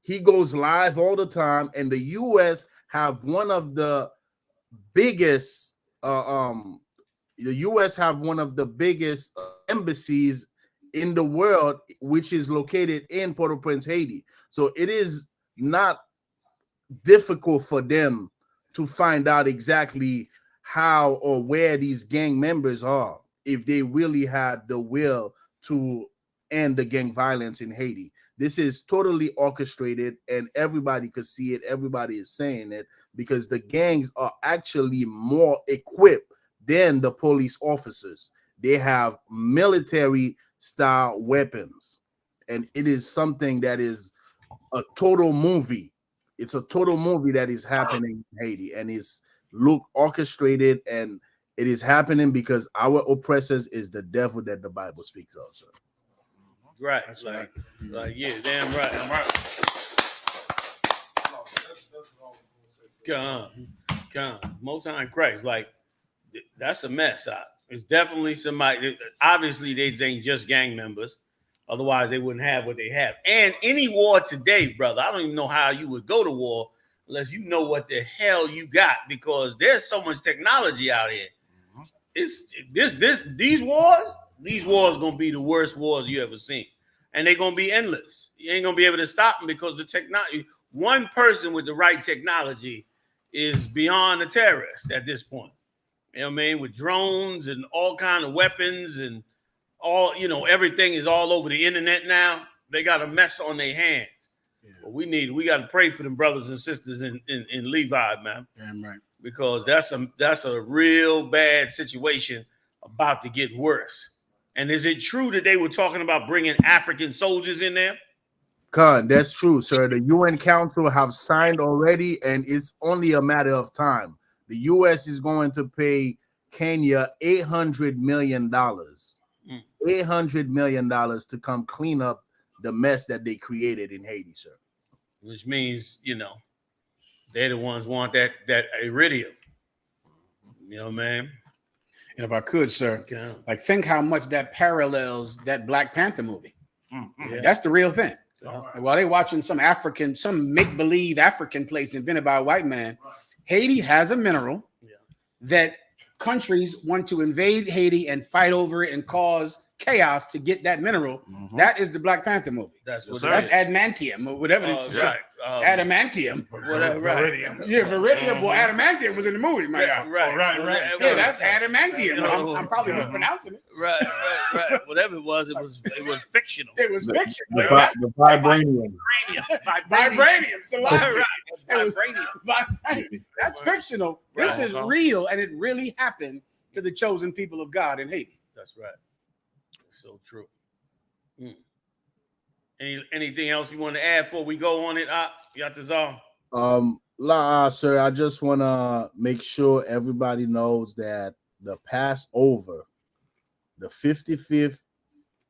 He goes live all the time, and the U.S. have one of the biggest. The U.S. have one of the biggest embassies in the world, which is located in Port-au-Prince, Haiti. So it is not difficult for them to find out exactly how or where these gang members are if they really had the will to end the gang violence in Haiti. This is totally orchestrated and everybody could see it. Everybody is saying it because the gangs are actually more equipped than the police officers. They have military style weapons, and it is something that is a total movie. It's a total movie that is happening in Haiti, and it's orchestrated, and it is happening because our oppressors is the devil that the Bible speaks of, sir. Right. That's like, yeah, damn right. Come. Most High in Christ, like, that's a mess. It's definitely somebody. Obviously, they ain't just gang members. Otherwise, they wouldn't have what they have. And any war today, brother, I don't even know how you would go to war unless you know what the hell you got, because there's so much technology out here. These wars gonna be the worst wars you ever seen, and they're gonna be endless. You ain't gonna be able to stop them because the technology. One person with the right technology is beyond a terrorist at this point. You know what I mean? With drones and all kind of weapons and all, everything is all over the internet now. They got a mess on their hands. Yeah. But we got to pray for them brothers and sisters in Levi, man. Damn right. Because that's a real bad situation about to get worse. And is it true that they were talking about bringing African soldiers in there? Khan, that's true, sir. The UN Council have signed already, and it's only a matter of time. The U.S. is going to pay Kenya $800 million. $800 million to come clean up the mess that they created in Haiti, sir. Which means, they're the ones want that iridium. You know, man. And if I could, sir, like think how much that parallels that Black Panther movie. Mm-hmm. Yeah. That's the real thing. While they watching some make-believe African place invented by a white man, Haiti has a mineral that countries want to invade Haiti and fight over it and cause chaos to get that mineral. Mm-hmm. That is the Black Panther movie. That's adamantium or whatever. Right. Adamantium. Whatever. Viridium. Yeah, Viridium. Well, adamantium was in the movie. My God. Right. Yeah, that's adamantium. I'm probably mispronouncing it. Right. Whatever it was fictional. It was fictional. The vibranium. Vibranium. So vibranium. That's fictional. This is real, and it really happened to the chosen people of God in Haiti. That's right. So true. Anything else you want to add before we go on it, Yatazar? Sir, I just want to make sure everybody knows that the Passover, the 55th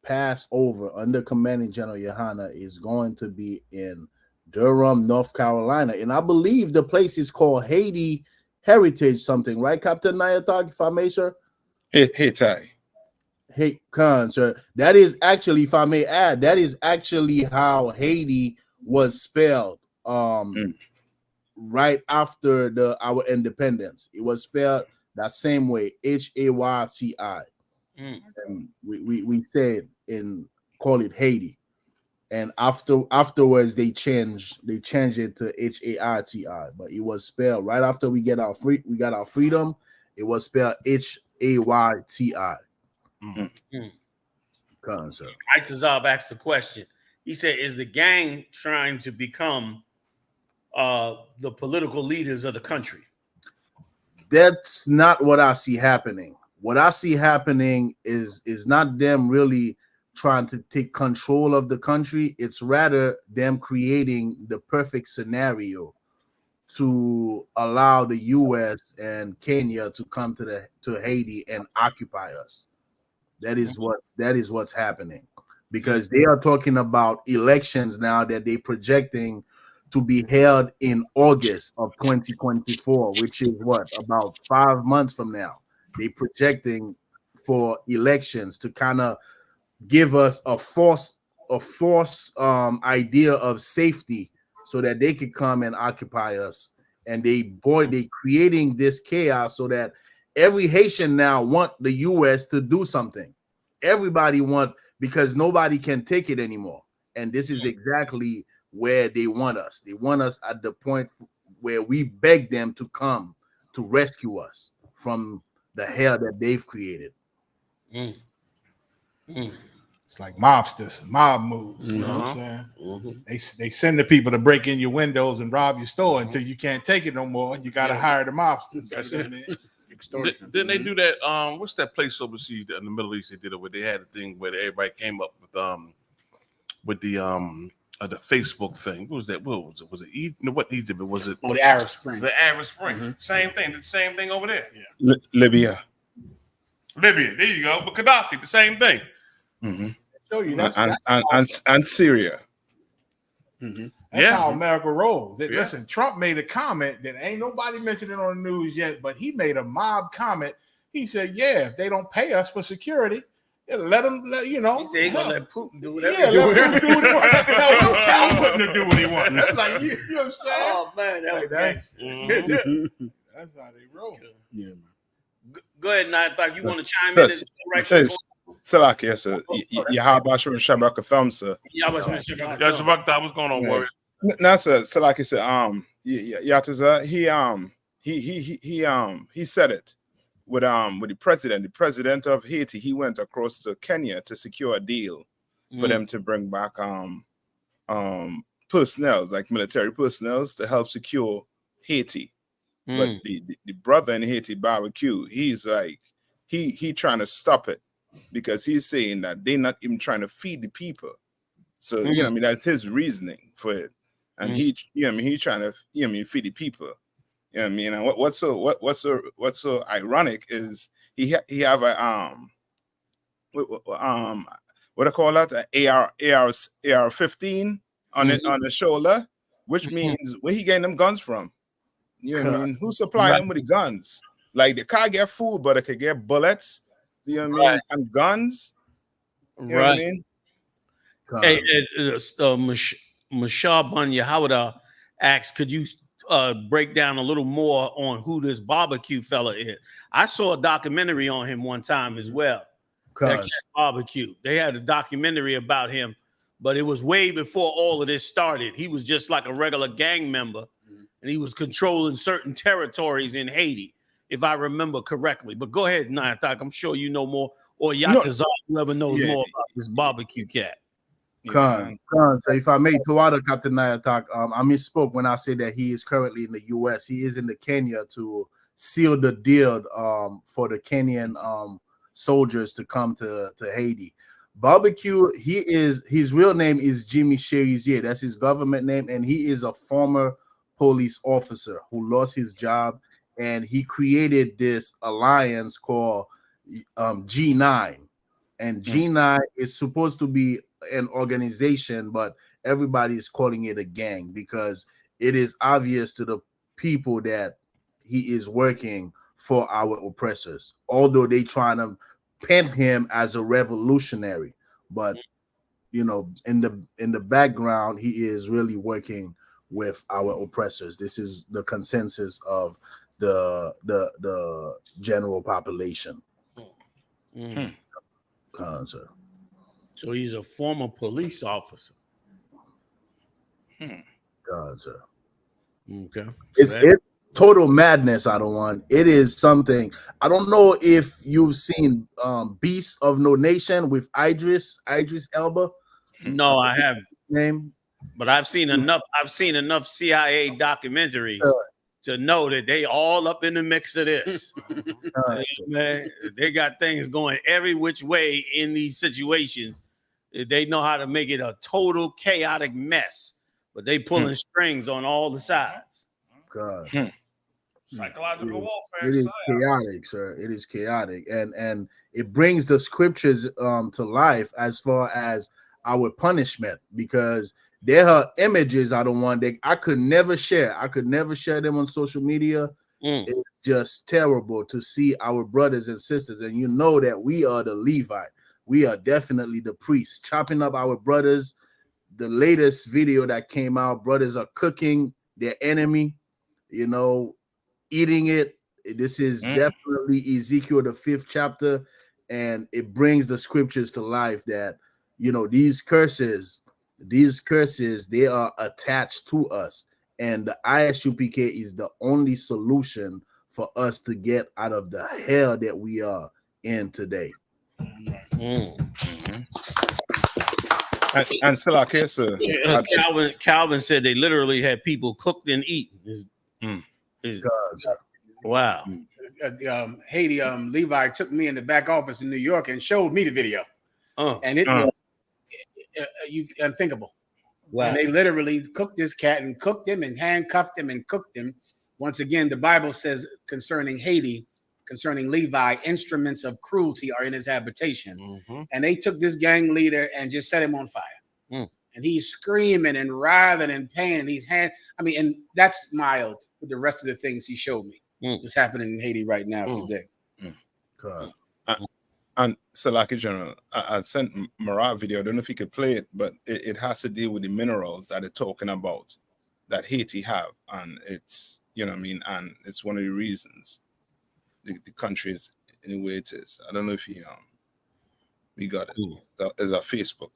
Passover under Commanding General Yahanna is going to be in Durham, North Carolina. And I believe the place is called Haiti Heritage something, right, Captain Nayatak, if I may, sir? Haiti. Hey, Khan, sir. That is actually, if I may add, that is actually how Haiti was spelled. Right after our independence, it was spelled that same way, Hayti. And we said and call it Haiti, and afterwards they changed it to Haiti, but it was spelled right after we got our freedom. It was spelled Hayti. Sir. Ike Tazab asked the question. He said, "Is the gang trying to become the political leaders of the country?" That's not what I see happening. What I see happening is not them really trying to take control of the country. It's rather them creating the perfect scenario to allow the U.S. and Kenya to come to Haiti and occupy us. That is what's happening, because they are talking about elections now that they're projecting to be held in August of 2024, which is what, about 5 months from now. They're projecting for elections to kind of give us a false idea of safety so that they could come and occupy us. And they creating this chaos so that every Haitian now want the U.S. to do something. Everybody want, because nobody can take it anymore. And this is exactly where they want us. They want us at the point where we beg them to come to rescue us from the hell that they've created. It's like mobsters, mob moves. You know what I'm saying? They send the people to break in your windows and rob your store until you can't take it no more. You got to hire the mobsters. That's it. Didn't they do that? What's that place overseas in the Middle East? They did it where they had a thing where everybody came up with the Facebook thing. What was that? What was it? Was it what Egypt? Was it? Oh, the Arab Spring. The Arab Spring. Same thing. The same thing over there. Yeah. Libya. There you go. But Gaddafi, the same thing. Show you and Syria. That's how America rolls. Listen, Trump made a comment that ain't nobody mentioned it on the news yet, but he made a mob comment. He said, "Yeah, if they don't pay us for security, let them, you know." He said he's gonna let Putin do whatever. Yeah, let Putin do what he wants. Don't tell Putin to do what he wants. That's like you know what I'm saying? Oh man, that was that's how they roll. Yeah, man. Go ahead, Nathak. You want to chime in? Salak, yes, sir. Yahabashim Shabaka Thumb, sir. What's going on, Warrior? No, sir. Salak, sir. Yataza, he said it with the president. The president of Haiti, he went across to Kenya to secure a deal for them to bring back personnel, like military personnel, to help secure Haiti. But the brother in Haiti barbecue, he's like he trying to stop it, because he's saying that they're not even trying to feed the people. So you know what I mean, that's his reasoning for it. And he trying to feed the people. You know what I mean? And what's so ironic is he have a what I call that, AR-15 on it on the shoulder, which means where he getting them guns from? You know what I mean? Who supplying them with the guns? Like, they can't get food, but they could get bullets. You know what I mean? And guns. You know what I mean? Hey, Mashab Yahawada asks, could you break down a little more on who this barbecue fella is? I saw a documentary on him one time as well. Barbecue. They had a documentary about him, but it was way before all of this started. He was just like a regular gang member, and he was controlling certain territories in Haiti, if I remember correctly. But go ahead, Nayatak. I'm sure you know more, or Yatazar, whoever knows more about this barbecue cat. So if I may, Tuwada Captain Nayatak, I misspoke when I said that he is currently in the U.S. He is in the Kenya to seal the deal for the Kenyan soldiers to come to Haiti. Barbecue, his real name is Jimmy Cherizier. That's his government name, and he is a former police officer who lost his job, and he created this alliance called G9. And G9 is supposed to be an organization, but everybody is calling it a gang because it is obvious to the people that he is working for our oppressors, although they trying to paint him as a revolutionary. But in the background, he is really working with our oppressors. This is the consensus of the general population. So he's a former police officer. Sir. Okay. It's total madness. I don't want. It is something. I don't know if you've seen Beast of No Nation with Idris Elba. No, I haven't. Name, but I've seen enough. I've seen enough CIA documentaries to know that they all up in the mix of this. Man, they got things going every which way in these situations. They know how to make it a total chaotic mess, but they pulling strings on all the sides. God. Psychological warfare. It is chaotic, sir. It is chaotic, and it brings the scriptures to life as far as our punishment, because there are images I don't want that I could never share. I could never share them on social media. It's just terrible to see our brothers and sisters, and you know that we are the Levite. We are definitely the priests chopping up our brothers. The latest video that came out, brothers are cooking their enemy, eating it. This is definitely Ezekiel, the 5th chapter, and it brings the scriptures to life that, these curses, they are attached to us. And the ISUPK is the only solution for us to get out of the hell that we are in today. And still, I guess, Calvin said they literally had people cooked and eaten. Wow. Haiti Levi took me in the back office in New York and showed me the video, and it was unthinkable. Wow. And they literally cooked this cat and cooked him and handcuffed him and cooked him. Once again, the Bible says concerning Haiti, concerning Levi, instruments of cruelty are in his habitation. And they took this gang leader and just set him on fire. And he's screaming and writhing in pain. And and that's mild with the rest of the things he showed me. It's happening in Haiti right now today. And Salaki General, I sent Marat video. I don't know if he could play it, but it has to deal with the minerals that they're talking about that Haiti have. And it's, and it's one of the reasons the country is in the way it is. I don't know if we got it. It's our Facebook.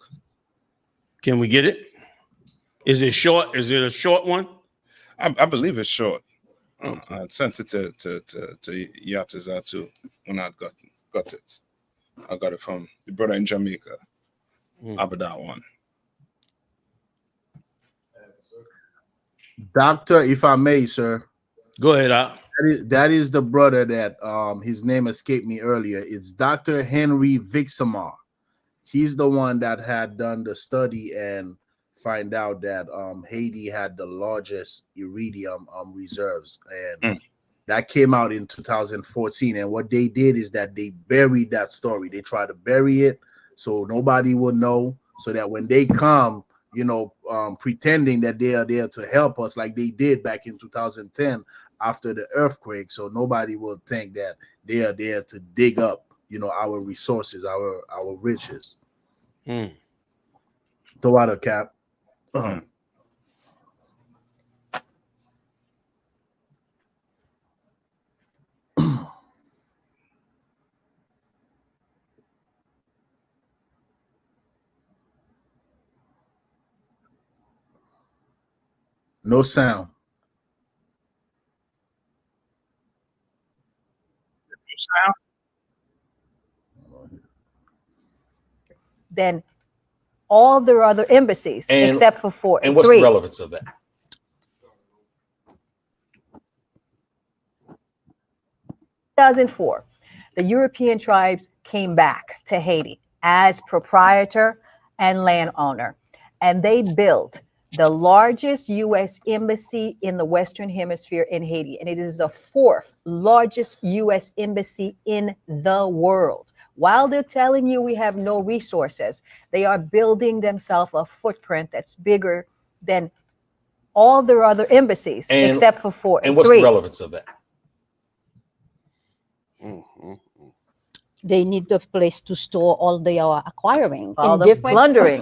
Can we get it? Is it short? Is it a short one? I believe it's short. I sent it to Yatiza too when I got it. I got it from the brother in Jamaica. That one. Doctor, if I may, sir. Go ahead. That is the brother that his name escaped me earlier. It's Dr. Henry Vixamar. He's the one that had done the study and find out that Haiti had the largest iridium reserves, and that came out in 2014. And what they did is that they buried that story. They tried to bury it so nobody would know, so that when they come, pretending that they are there to help us, like they did back in 2010 after the earthquake, so nobody will think that they are there to dig up, our resources, our riches. The water cap. No sound. Than all the other embassies, except for 4. And what's the relevance of that? In 2004, the European tribes came back to Haiti as proprietor and landowner, and they built the largest U.S. embassy in the Western Hemisphere in Haiti, and it is the 4th largest U.S. embassy in the world. While they're telling you we have no resources, they are building themselves a footprint that's bigger than all their other embassies, except for 4 and what's three. the relevance of that? They need the place to store all they are acquiring. All the plundering.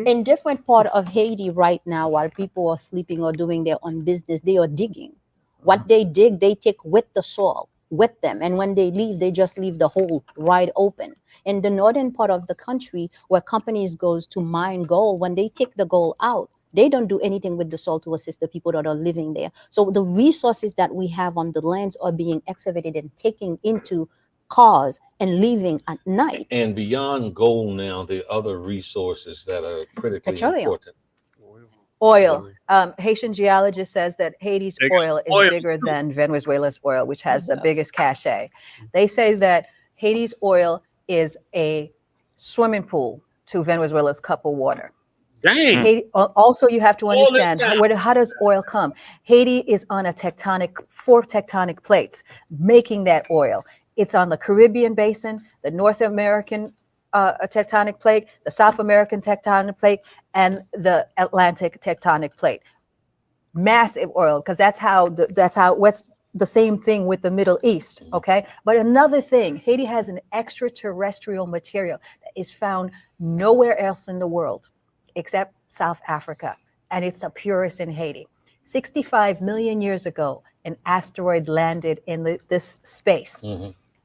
In different part of Haiti right now, while people are sleeping or doing their own business, they are digging. What they dig, they take with the soil, with them. And when they leave, they just leave the hole wide open. In the northern part of the country, where companies goes to mine gold, when they take the gold out, they don't do anything with the soil to assist the people that are living there. So the resources that we have on the lands are being excavated and taken into cars and leaving at night. And beyond gold now, there are other resources that are critically Petroleum. important. Oil. Haitian geologist says that Haiti's oil is bigger than Venezuela's oil, which has the biggest cachet. They say that Haiti's oil is a swimming pool to Venezuela's cup of water. Dang. Haiti, also, you have to All this understand time. how does oil come? Haiti is on a 4 tectonic plates making that oil. It's on the Caribbean basin, the North American tectonic plate, the South American tectonic plate, and the Atlantic tectonic plate. Massive oil, because that's how what's the same thing with the Middle East. Okay, but another thing, Haiti has an extraterrestrial material that is found nowhere else in the world except South Africa, and it's the purest in Haiti. 65 million years ago, an asteroid landed in this space.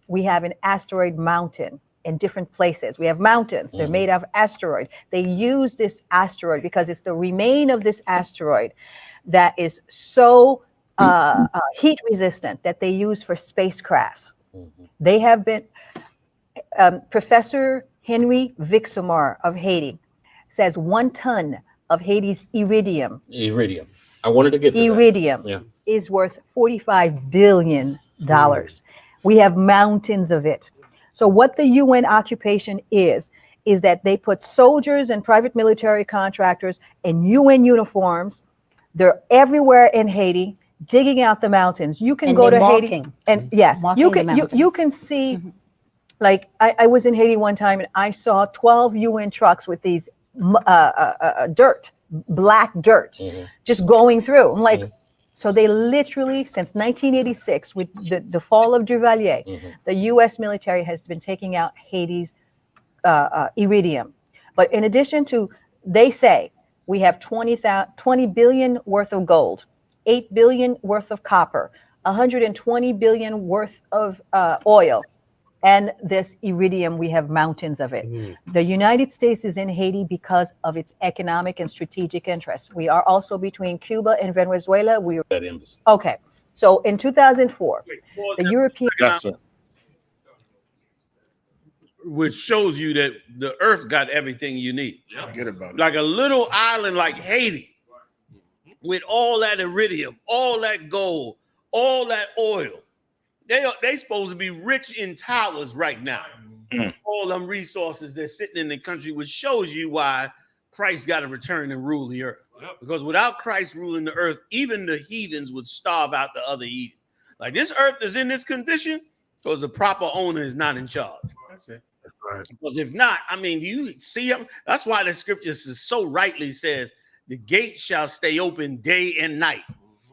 We have an asteroid mountain in different places. We have mountains. They're made of asteroid. They use this asteroid because it's the remain of this asteroid that is so heat resistant that they use for spacecrafts. They have been, Professor Henry Vixamar of Haiti says 1 ton of Haiti's iridium. Iridium. I wanted to get to Iridium that. is worth $45 billion. We have mountains of it. So what the UN occupation is that they put soldiers and private military contractors in UN uniforms. They're everywhere in Haiti, digging out the mountains. You can go to Haiti, and yes, you can see. Like I was in Haiti one time, and I saw 12 UN trucks with these black dirt, just going through. I'm like, so they literally, since 1986, with the fall of Duvalier, the U.S. military has been taking out Haiti's iridium. But in addition to, they say we have 20 billion worth of gold, 8 billion worth of copper, 120 billion worth of oil. And this iridium, we have mountains of it. The United States is in Haiti because of its economic and strategic interests. We are also between Cuba and Venezuela. Okay. So in 2004, the European... Which shows you that the earth got everything you need. Forget about it. Like a little island like Haiti, with all that iridium, all that gold, all that oil. They supposed to be rich in towers right now. All them resources they're sitting in the country, which shows you why Christ got to return and rule the earth. Because without Christ ruling the earth, even the heathens would starve out the other heathen. Like this earth is in this condition because the proper owner is not in charge. That's it. That's right. Because if not, I mean, you see them. That's why the scriptures so rightly says the gates shall stay open day and night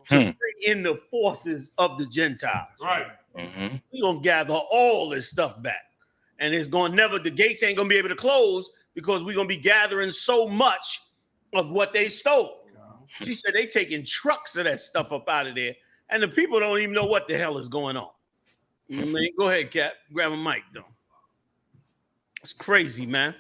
to bring in the forces of the Gentiles. Right. We're gonna gather all this stuff back. And it's gonna the gates ain't gonna be able to close because we're gonna be gathering so much of what they stole. She said they taking trucks of that stuff up out of there, and the people don't even know what the hell is going on. I mean, go ahead, Cap, grab a mic though. It's crazy, man.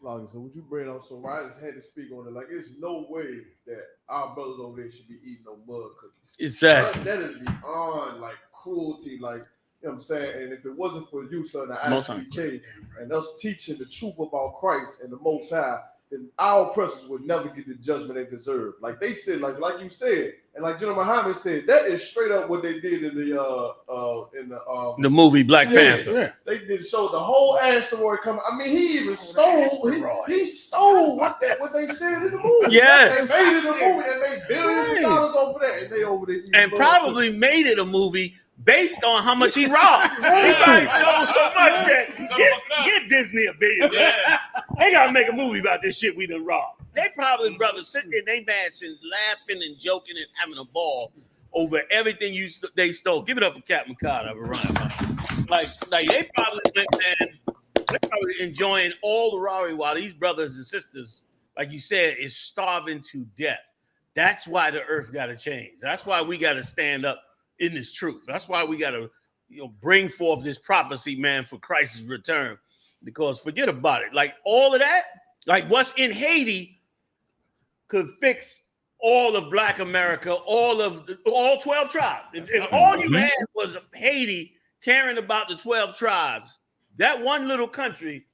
So would you bring on? So I just had to speak on it. Like, there's no way that our brothers over there should be eating no mud cookies. Exactly. That is beyond like cruelty. Like, you know what I'm saying? And if it wasn't for you, son, the I.S.U.P.K, and us teaching the truth about Christ and the Most High, then our oppressors would never get the judgment they deserve. Like they said, like you said, and like General Muhammad said, that is straight up what they did in the movie Black Panther. Yeah. They did show the whole asteroid coming. I mean, he even stole. He stole what they said in the movie. Yes. They made it a movie and made billions of dollars over that, and they over there. And probably made it a movie based on how much he robbed. He probably stole so much that get Disney $1 billion. Yeah. They gotta make a movie about this shit we done robbed. They probably, brother, sitting in their mansion laughing and joking and having a ball over everything they stole. Give it up for Captain Carter. Like they probably went, man, they're probably enjoying all the robbery while these brothers and sisters, like you said, is starving to death. That's why the earth got to change. That's why we got to stand up in this truth. That's why we got to, bring forth this prophecy, man, for Christ's return. Because forget about it. Like all of that, like what's in Haiti could fix all of Black America, all 12 tribes. If all you had was Haiti caring about the 12 tribes, that one little country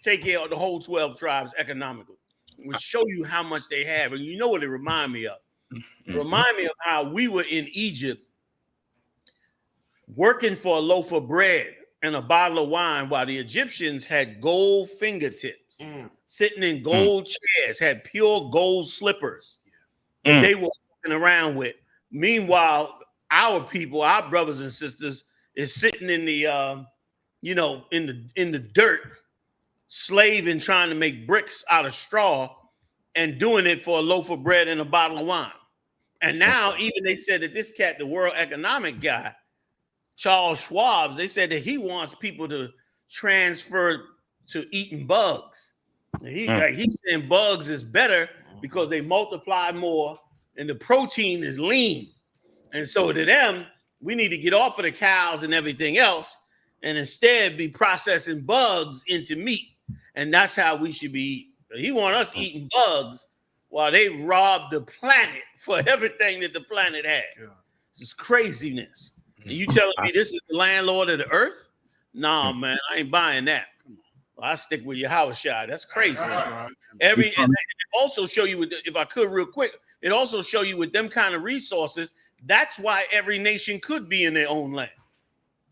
take care of the whole 12 tribes economically. It would show you how much they have. And you know what it remind me of? It remind me of how we were in Egypt working for a loaf of bread and a bottle of wine while the Egyptians had gold fingertips, sitting in gold chairs, had pure gold slippers they were walking around with. Meanwhile, our people, our brothers and sisters, is sitting in the in the dirt, slaving, trying to make bricks out of straw and doing it for a loaf of bread and a bottle of wine. And now even they said that this cat, the World Economic guy, Charles Schwab, they said that he wants people to transfer to eating bugs. He's saying bugs is better because they multiply more and the protein is lean. And so to them, we need to get off of the cows and everything else and instead be processing bugs into meat. And that's how we should be eating. He wants us eating bugs while they rob the planet for everything that the planet has. This is craziness. And you telling me this is the landlord of the earth? Nah, man, I ain't buying that. Well, I stick with your house shot. That's crazy. And it also show you with if I could real quick, it also show you with them kind of resources. That's why every nation could be in their own land.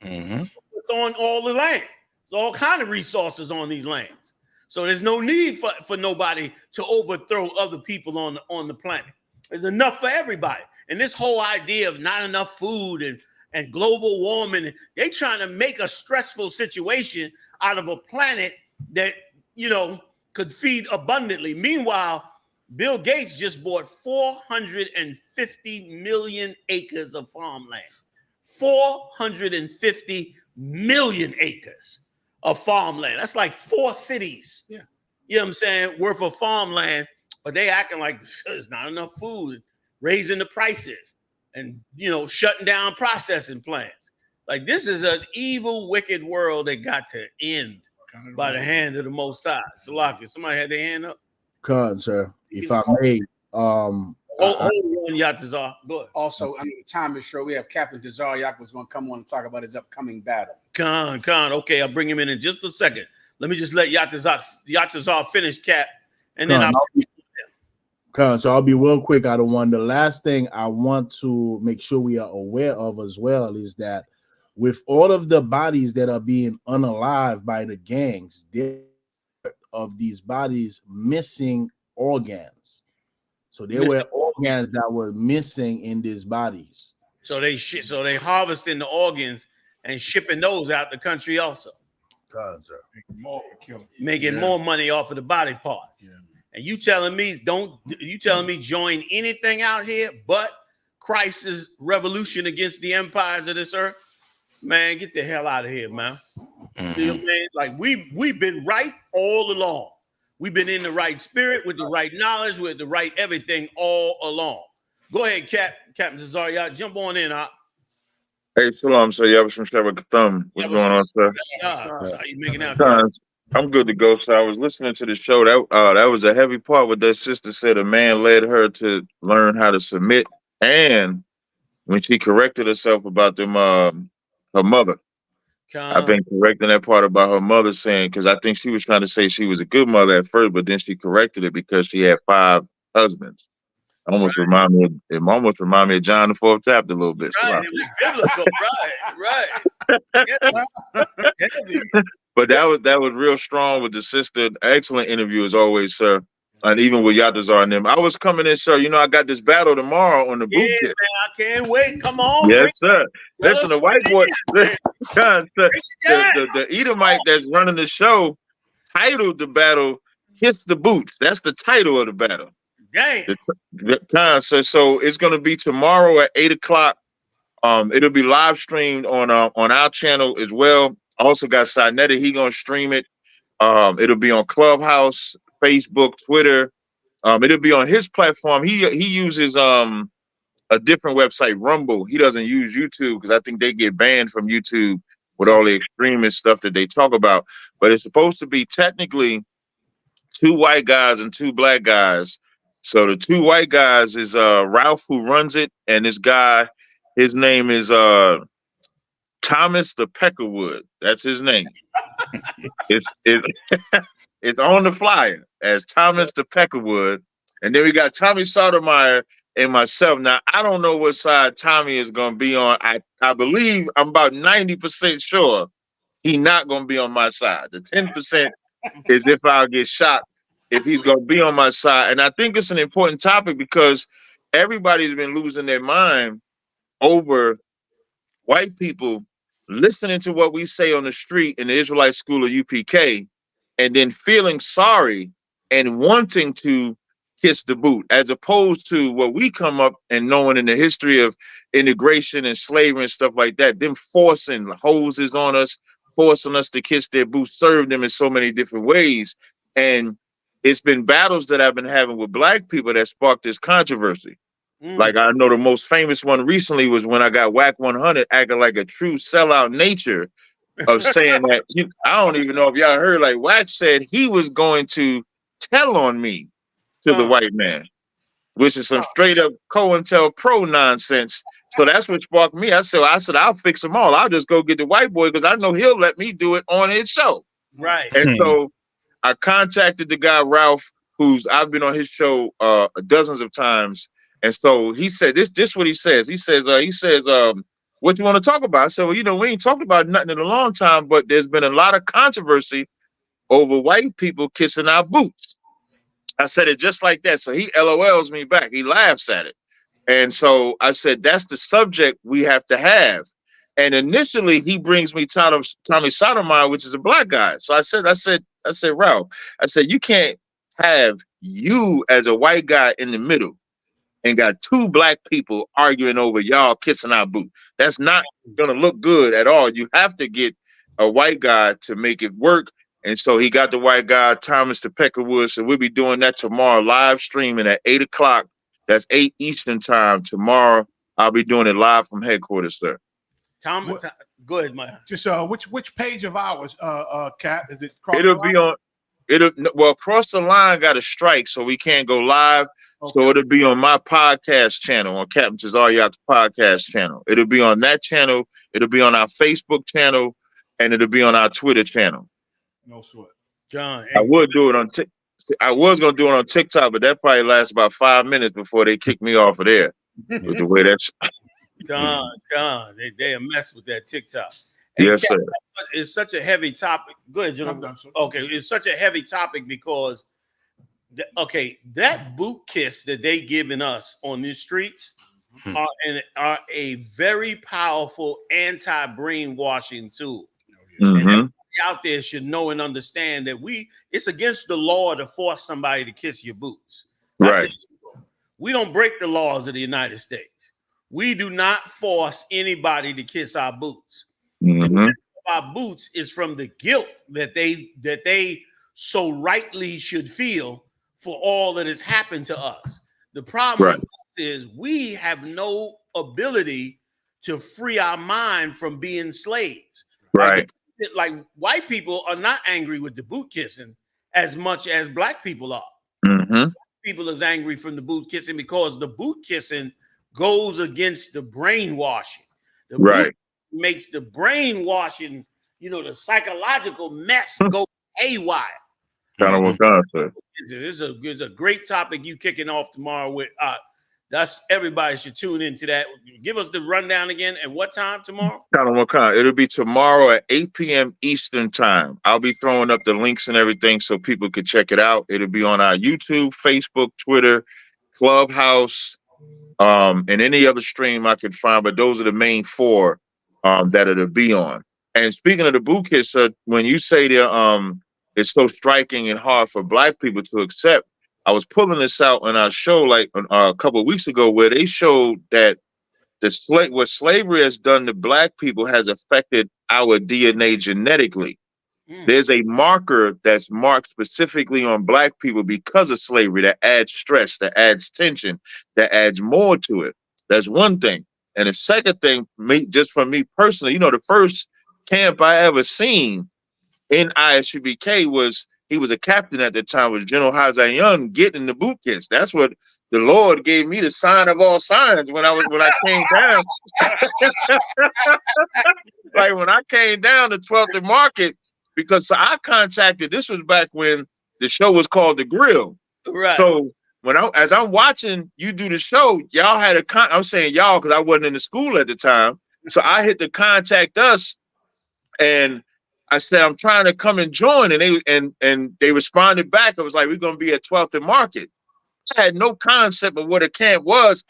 It's on all the land. There's all kind of resources on these lands. So there's no need for nobody to overthrow other people on the planet. There's enough for everybody. And this whole idea of not enough food and global warming, they trying to make a stressful situation out of a planet that, could feed abundantly. Meanwhile, Bill Gates just bought 450 million acres of farmland. 450 million acres of farmland. That's like 4 cities. Yeah. You know what I'm saying? Worth of farmland, but they acting like there's not enough food, raising the prices and, shutting down processing plants. Like this is an evil, wicked world that got to end by the hand of the Most High. Salaki, somebody had their hand up? Con, sir. If I may, hold on, Yatazar. Go ahead. Also, the time is short. We have Captain Tazar Yak was going to come on and talk about his upcoming battle. Con. Okay, I'll bring him in just a second. Let me just let Yatazar finish, Cap, and then Con, so I'll be real quick. Out of one. The last thing I want to make sure we are aware of as well is that with all of the bodies that are being unalived by the gangs, there of these bodies missing organs. So there were organs that were missing in these bodies. So they harvesting the organs and shipping those out the country also. God, sir. Making more money off of the body parts. Yeah. And you telling me join anything out here but Christ's revolution against the empires of this earth? Man, get the hell out of here, man. You know what I mean? Like we've been right all along. We've been in the right spirit with the right knowledge, with the right everything all along. Go ahead, Captain Tazar. Jump on in, huh? Hey, Shalom, sir. Y'all was from Shabbat Thumb. What's going on, sir? How you making out? I'm good to go. So I was listening to the show. That was a heavy part where that sister said a man led her to learn how to submit. And when she corrected herself about them, her mother, I think correcting that part about her mother saying, because I think she was trying to say she was a good mother at first, but then she corrected it because she had 5 husbands. Almost remind me. It almost remind me of John the 4th chapter a little bit. Right, it was biblical. Right. But that was real strong with the sister. Excellent interview as always, sir. And even with Yatazar and them. I was coming in, sir. You know, I got this battle tomorrow on the boot Yeah, kit. man, I can't wait. Come on, Yes, bring sir. Listen, the white boy, it. the Edomite that's running the show titled the battle "Kiss the Boots." That's the title of the battle. Damn. So it's going to be tomorrow at 8:00. It'll be live streamed on our channel as well. I also got Sinetta. He gonna stream it. It'll be on Clubhouse, Facebook, Twitter. It'll be on his platform. He uses a different website, Rumble. He doesn't use YouTube because I think they get banned from YouTube with all the extremist stuff that they talk about. But it's supposed to be technically 2 white guys and 2 black guys. So the 2 white guys is Ralph, who runs it, and this guy, his name is Thomas the Peckerwood. That's his name. It's on the flyer as Thomas the Peckerwood. And then we got Tommy Sotomayor and myself. Now, I don't know what side Tommy is going to be on. I believe, I'm about 90% sure he's not going to be on my side. The 10% is if I'll get shot, if he's going to be on my side. And I think it's an important topic because everybody's been losing their mind over white people listening to what we say on the street in the Israelite school of UPK and then feeling sorry and wanting to kiss the boot, as opposed to what we come up and knowing in the history of integration and slavery and stuff like that, them forcing hoses on us, forcing us to kiss their boots, serve them in so many different ways. And it's been battles that I've been having with black people that sparked this controversy. Like I know the most famous one recently was when I got Whack 100 acting like a true sellout nature of saying that, I don't even know if y'all heard, like Whack said he was going to tell on me to the white man, which is some straight up COINTELPRO nonsense. So that's what sparked me. I said, I'll fix them all. I'll just go get the white boy because I know he'll let me do it on his show. Right. And so I contacted the guy, Ralph, I've been on his show dozens of times. And so he said, this what he says. He says, what you want to talk about? I said, well, we ain't talked about nothing in a long time, but there's been a lot of controversy over white people kissing our boots. I said it just like that. So he LOLs me back. He laughs at it. And so I said, that's the subject we have to have. And initially he brings me Tommy Sotomayor, which is a black guy. So I said, Ralph, I said, you can't have you as a white guy in the middle and got 2 black people arguing over y'all kissing our boot. That's not going to look good at all. You have to get a white guy to make it work. And so he got the white guy, Thomas the Peckerwood. So we'll be doing that tomorrow, live streaming at 8:00. That's 8 Eastern time tomorrow. I'll be doing it live from headquarters, sir. Tom, go ahead, Maya. Just which page of ours, Cap? Is it? Cross the Line got a strike, so we can't go live. Okay. So it'll be on my podcast channel, on Captain Tazariak's podcast channel. It'll be on that channel. It'll be on our Facebook channel, and it'll be on our Twitter channel. No sweat. John, I would do it on I was gonna do it on TikTok, but that probably lasts about 5 minutes before they kick me off of there. With the way that's John, they mess with that TikTok. Yes, sir. It's such a heavy topic. Go ahead, gentlemen. Okay, it's such a heavy topic because, that boot kiss that they giving us on these streets are a very powerful anti-brainwashing tool. And everybody out there should know and understand that it's against the law to force somebody to kiss your boots. Right. We don't break the laws of the United States. We do not force anybody to kiss our boots. Our boots is from the guilt that they so rightly should feel for all that has happened to us. The problem is we have no ability to free our mind from being slaves. Right. Like white people are not angry with the boot kissing as much as black people are. People is angry from the boot kissing because the boot kissing goes against the brainwashing. The boot makes the brainwashing the psychological mess go haywire. China Monet, sir. This is a great topic you kicking off tomorrow with. That's everybody should tune into that. Give us the rundown again. At what time tomorrow? China Monet. It'll be tomorrow at 8 p.m. Eastern time. I'll be throwing up the links and everything so people can check it out. It'll be on our YouTube, Facebook, Twitter, Clubhouse, and any other stream I could find. But those are the main four that it'll be on. And speaking of the boot kiss, when you say that it's so striking and hard for Black people to accept, I was pulling this out on our show like a couple of weeks ago, where they showed that what slavery has done to Black people has affected our DNA genetically. There's a marker that's marked specifically on Black people because of slavery that adds stress, that adds tension, that adds more to it. That's one thing. And the second thing, just for me personally, the first camp I ever seen in I.S.U.P.K he was a captain at the time, was General Hazael Young getting the boot kiss. That's what the Lord gave me, the sign of all signs, when I came down. Like when I came down to 12th and Market, because I contacted, this was back when the show was called The Grill. Right. So as I'm watching you do the show, y'all had I'm saying y'all because I wasn't in the school at the time. So I hit the contact us, and I said, I'm trying to come and join. And they responded back. It was like, we're going to be at 12th and Market. I had no concept of what a camp was.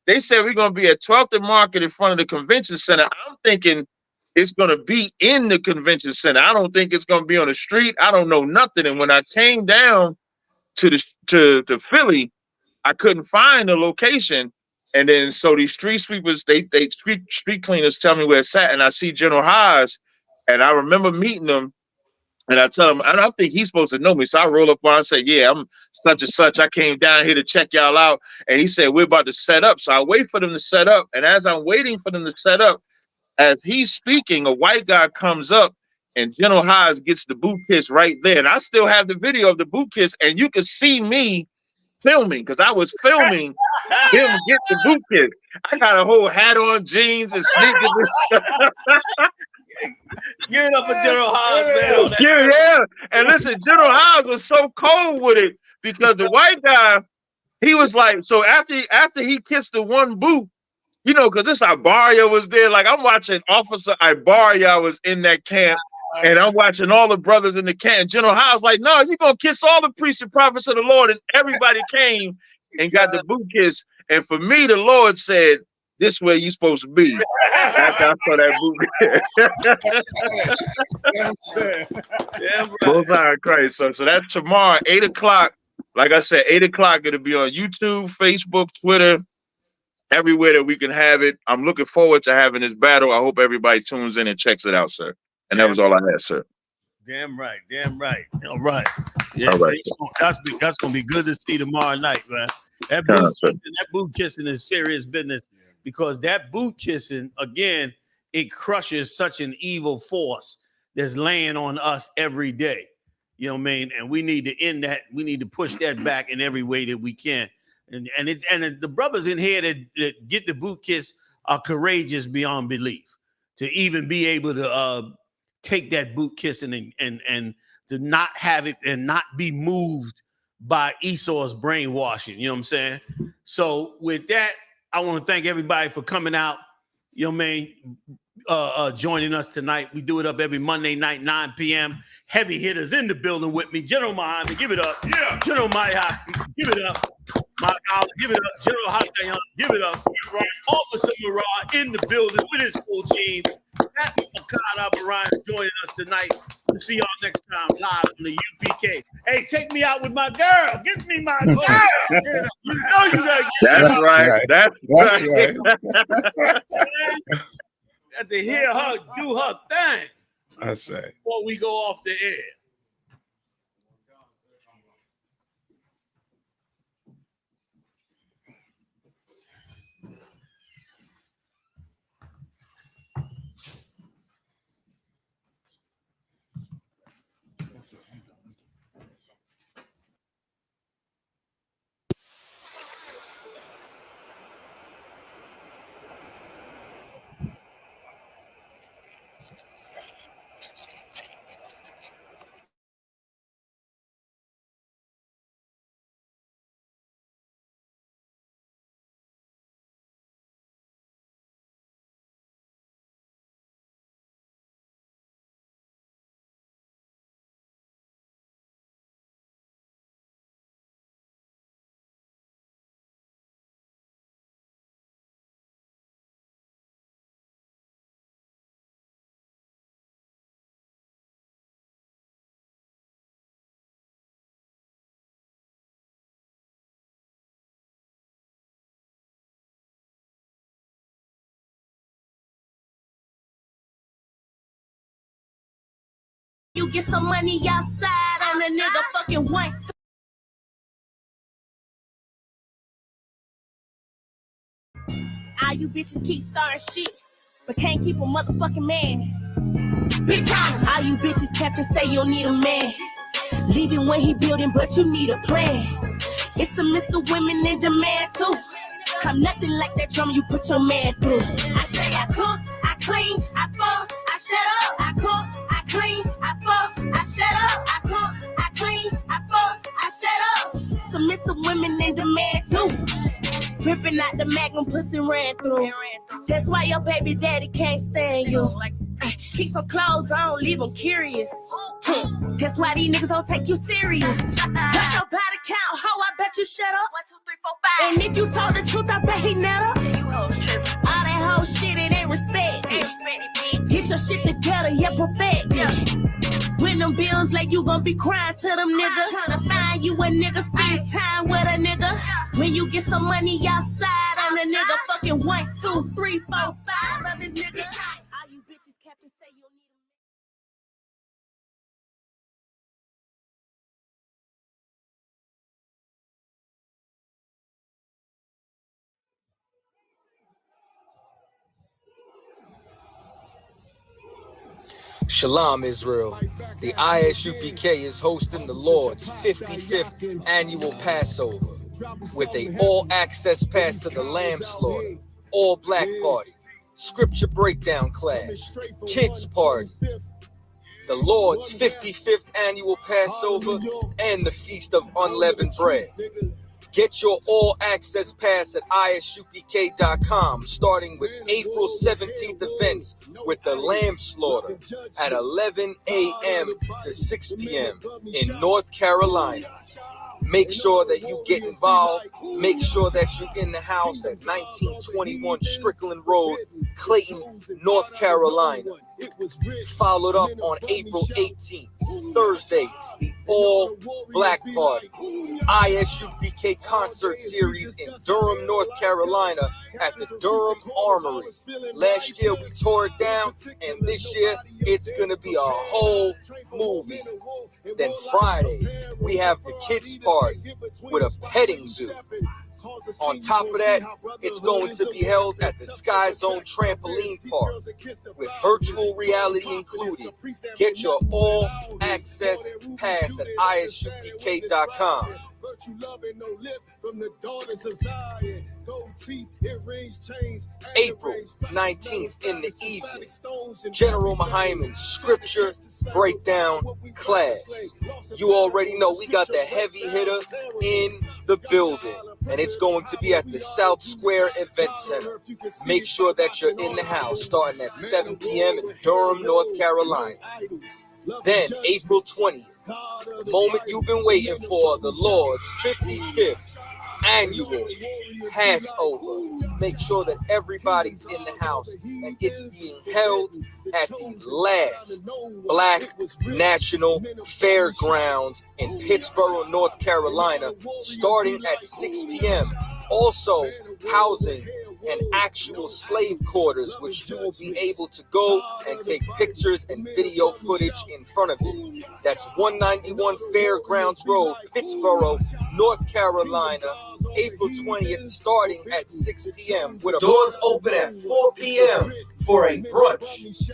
They said we're going to be at 12th and Market in front of the convention center. I'm thinking it's going to be in the convention center. I don't think it's going to be on the street. I don't know nothing. And when I came down to Philly, I couldn't find the location. And then so these street sweepers, street cleaners tell me where it's at. And I see General Haas, and I remember meeting him. And I tell him, I don't think he's supposed to know me. So I roll up on and say, yeah, I'm such and such. I came down here to check y'all out. And he said, we're about to set up. So I wait for them to set up. And as I'm waiting for them to set up, as he's speaking, a white guy comes up, and General Haas gets the boot kiss right there. And I still have the video of the boot kiss. And you can see me filming, because I was filming him get the boot kiss. I got a whole hat on, jeans, and sneakers and stuff. Give it up for General Haas, man. Yeah. And listen, General Haas was so cold with it, because the white guy, he was like, so after he kissed the one boot, because this Ibaria was there. Like, I'm watching Officer Ibaria was in that camp, and I'm watching all the brothers in the camp. And General Haas like, no, you're going to kiss all the priests and prophets of the Lord. And everybody came and got the boot kiss. And for me, the Lord said, this way you're supposed to be. After I saw that boot. Most High Christ. So that's tomorrow, 8 o'clock. Like I said, 8 o'clock. It'll be on YouTube, Facebook, Twitter, everywhere that we can have it. I'm looking forward to having this battle. I hope everybody tunes in and checks it out, sir. And that was all I had, sir. Damn right. All right. Yeah, all right. That's gonna be good to see tomorrow night, man. That boot kissing is serious business, because that boot kissing, again, it crushes such an evil force that's laying on us every day. You know what I mean? And we need to end that. We need to push that back in every way that we can. And the brothers in here that get the boot kiss are courageous beyond belief to even be able to take that boot kiss and to not have it and not be moved by Esau's brainwashing. You know what I'm saying? So with that, I want to thank everybody for coming out. You know what I mean? Joining us tonight. We do it up every Monday night, 9 p.m. Heavy hitters in the building with me. General Monet, give it up. Yeah. General Monet, give it up. Give it up. General Hazael, give it up. Right. Officer Marah in the building with his full team. Happy Makad Ryan joining us tonight. We'll see y'all next time live on the UPK. Hey, take me out with my girl. Give me my girl. You know you gotta get That's right. That's right. Got to hear her do her thing. I say. Before we go off the air. You get some money outside on a nigga fucking one. All you bitches keep starting shit, but can't keep a motherfucking man. Bitch, all you bitches captain say you don't need a man. Leave him when he building, but you need a plan. It's a mix of women in demand too. I'm nothing like that drama you put your man through. I say I cook, I clean, I fuck, I shut up. I cook, I clean, I fuck, I shut up. I cook, I clean, I fuck, I shut up. Submissive women in demand too. Ripping out the magnum, pussy ran through. That's why your baby daddy can't stand you. Keep some clothes on, leave them curious. That's why these niggas don't take you serious. What's your body count, ho? I bet you shut up. 1, 2, 3, 4, 5. And if you told the truth, I bet he never. All that whole shit, it ain't respect. Get your shit together, yeah, perfect. When them bills like you gon' be crying to them niggas. Tryna find you a nigga, spend time with a nigga. When you get some money outside on a nigga, fucking 1, 2, 3, 4, 5 of his niggas. All you bitches captain say you don't need Shalom, Israel. The I.S.U.P.K. is hosting the Lord's 55th annual Passover with a all-access pass to the Lamb Slaughter, all-black party, scripture breakdown class, kids party, the Lord's 55th annual Passover, and the Feast of Unleavened Bread. Get your all-access pass at ISUPK.com, starting with April 17th events with the Lamb Slaughter at 11 a.m. to 6 p.m. in North Carolina. Make sure that you get involved. Make sure that you're in the house at 1921 Strickland Road, Clayton, North Carolina. Followed up on April 18th, Thursday, the all-black party, I.S.U.P.K. concert series in Durham, North Carolina at the Durham Armory. Last year we tore it down, and this year it's going to be a whole movie. Then Friday, we have the kids party with a petting zoo. On top of that, it's going to be held at the Sky Zone Trampoline Park with virtual reality included. Get your all-access pass at ISUPK.com. April 19th in the evening, General Hyman's scripture breakdown class. You already know we got the heavy hitter in the building, and it's going to be at the South Square Event Center. Make sure that you're in the house starting at 7 p.m. in Durham, North Carolina. Then April 20th, the moment you've been waiting for, the Lord's 55th annual Passover. Make sure that everybody's in the house, and it's being held at the last Black National Fairgrounds in Pittsboro, North Carolina, starting at 6 p.m. Also housing an actual slave quarters, which you will be able to go and take pictures and video footage in front of it. That's 191 Fairgrounds Road, Pittsboro, North Carolina, April 20th, starting at 6 p.m. with doors open at 4 p.m. for a brunch.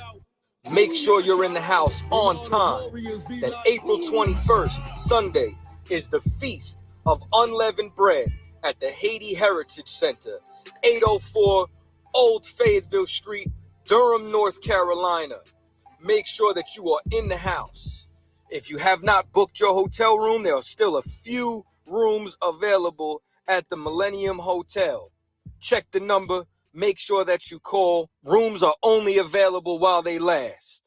Make sure you're in the house on time. Then April 21st, Sunday, is the Feast of Unleavened Bread at the Haiti Heritage Center, 804 Old Fayetteville Street, Durham, North Carolina. Make sure that you are in the house. If you have not booked your hotel room, there are still a few rooms available at the Millennium Hotel. Check the number. Make sure that you call. Rooms are only available while they last.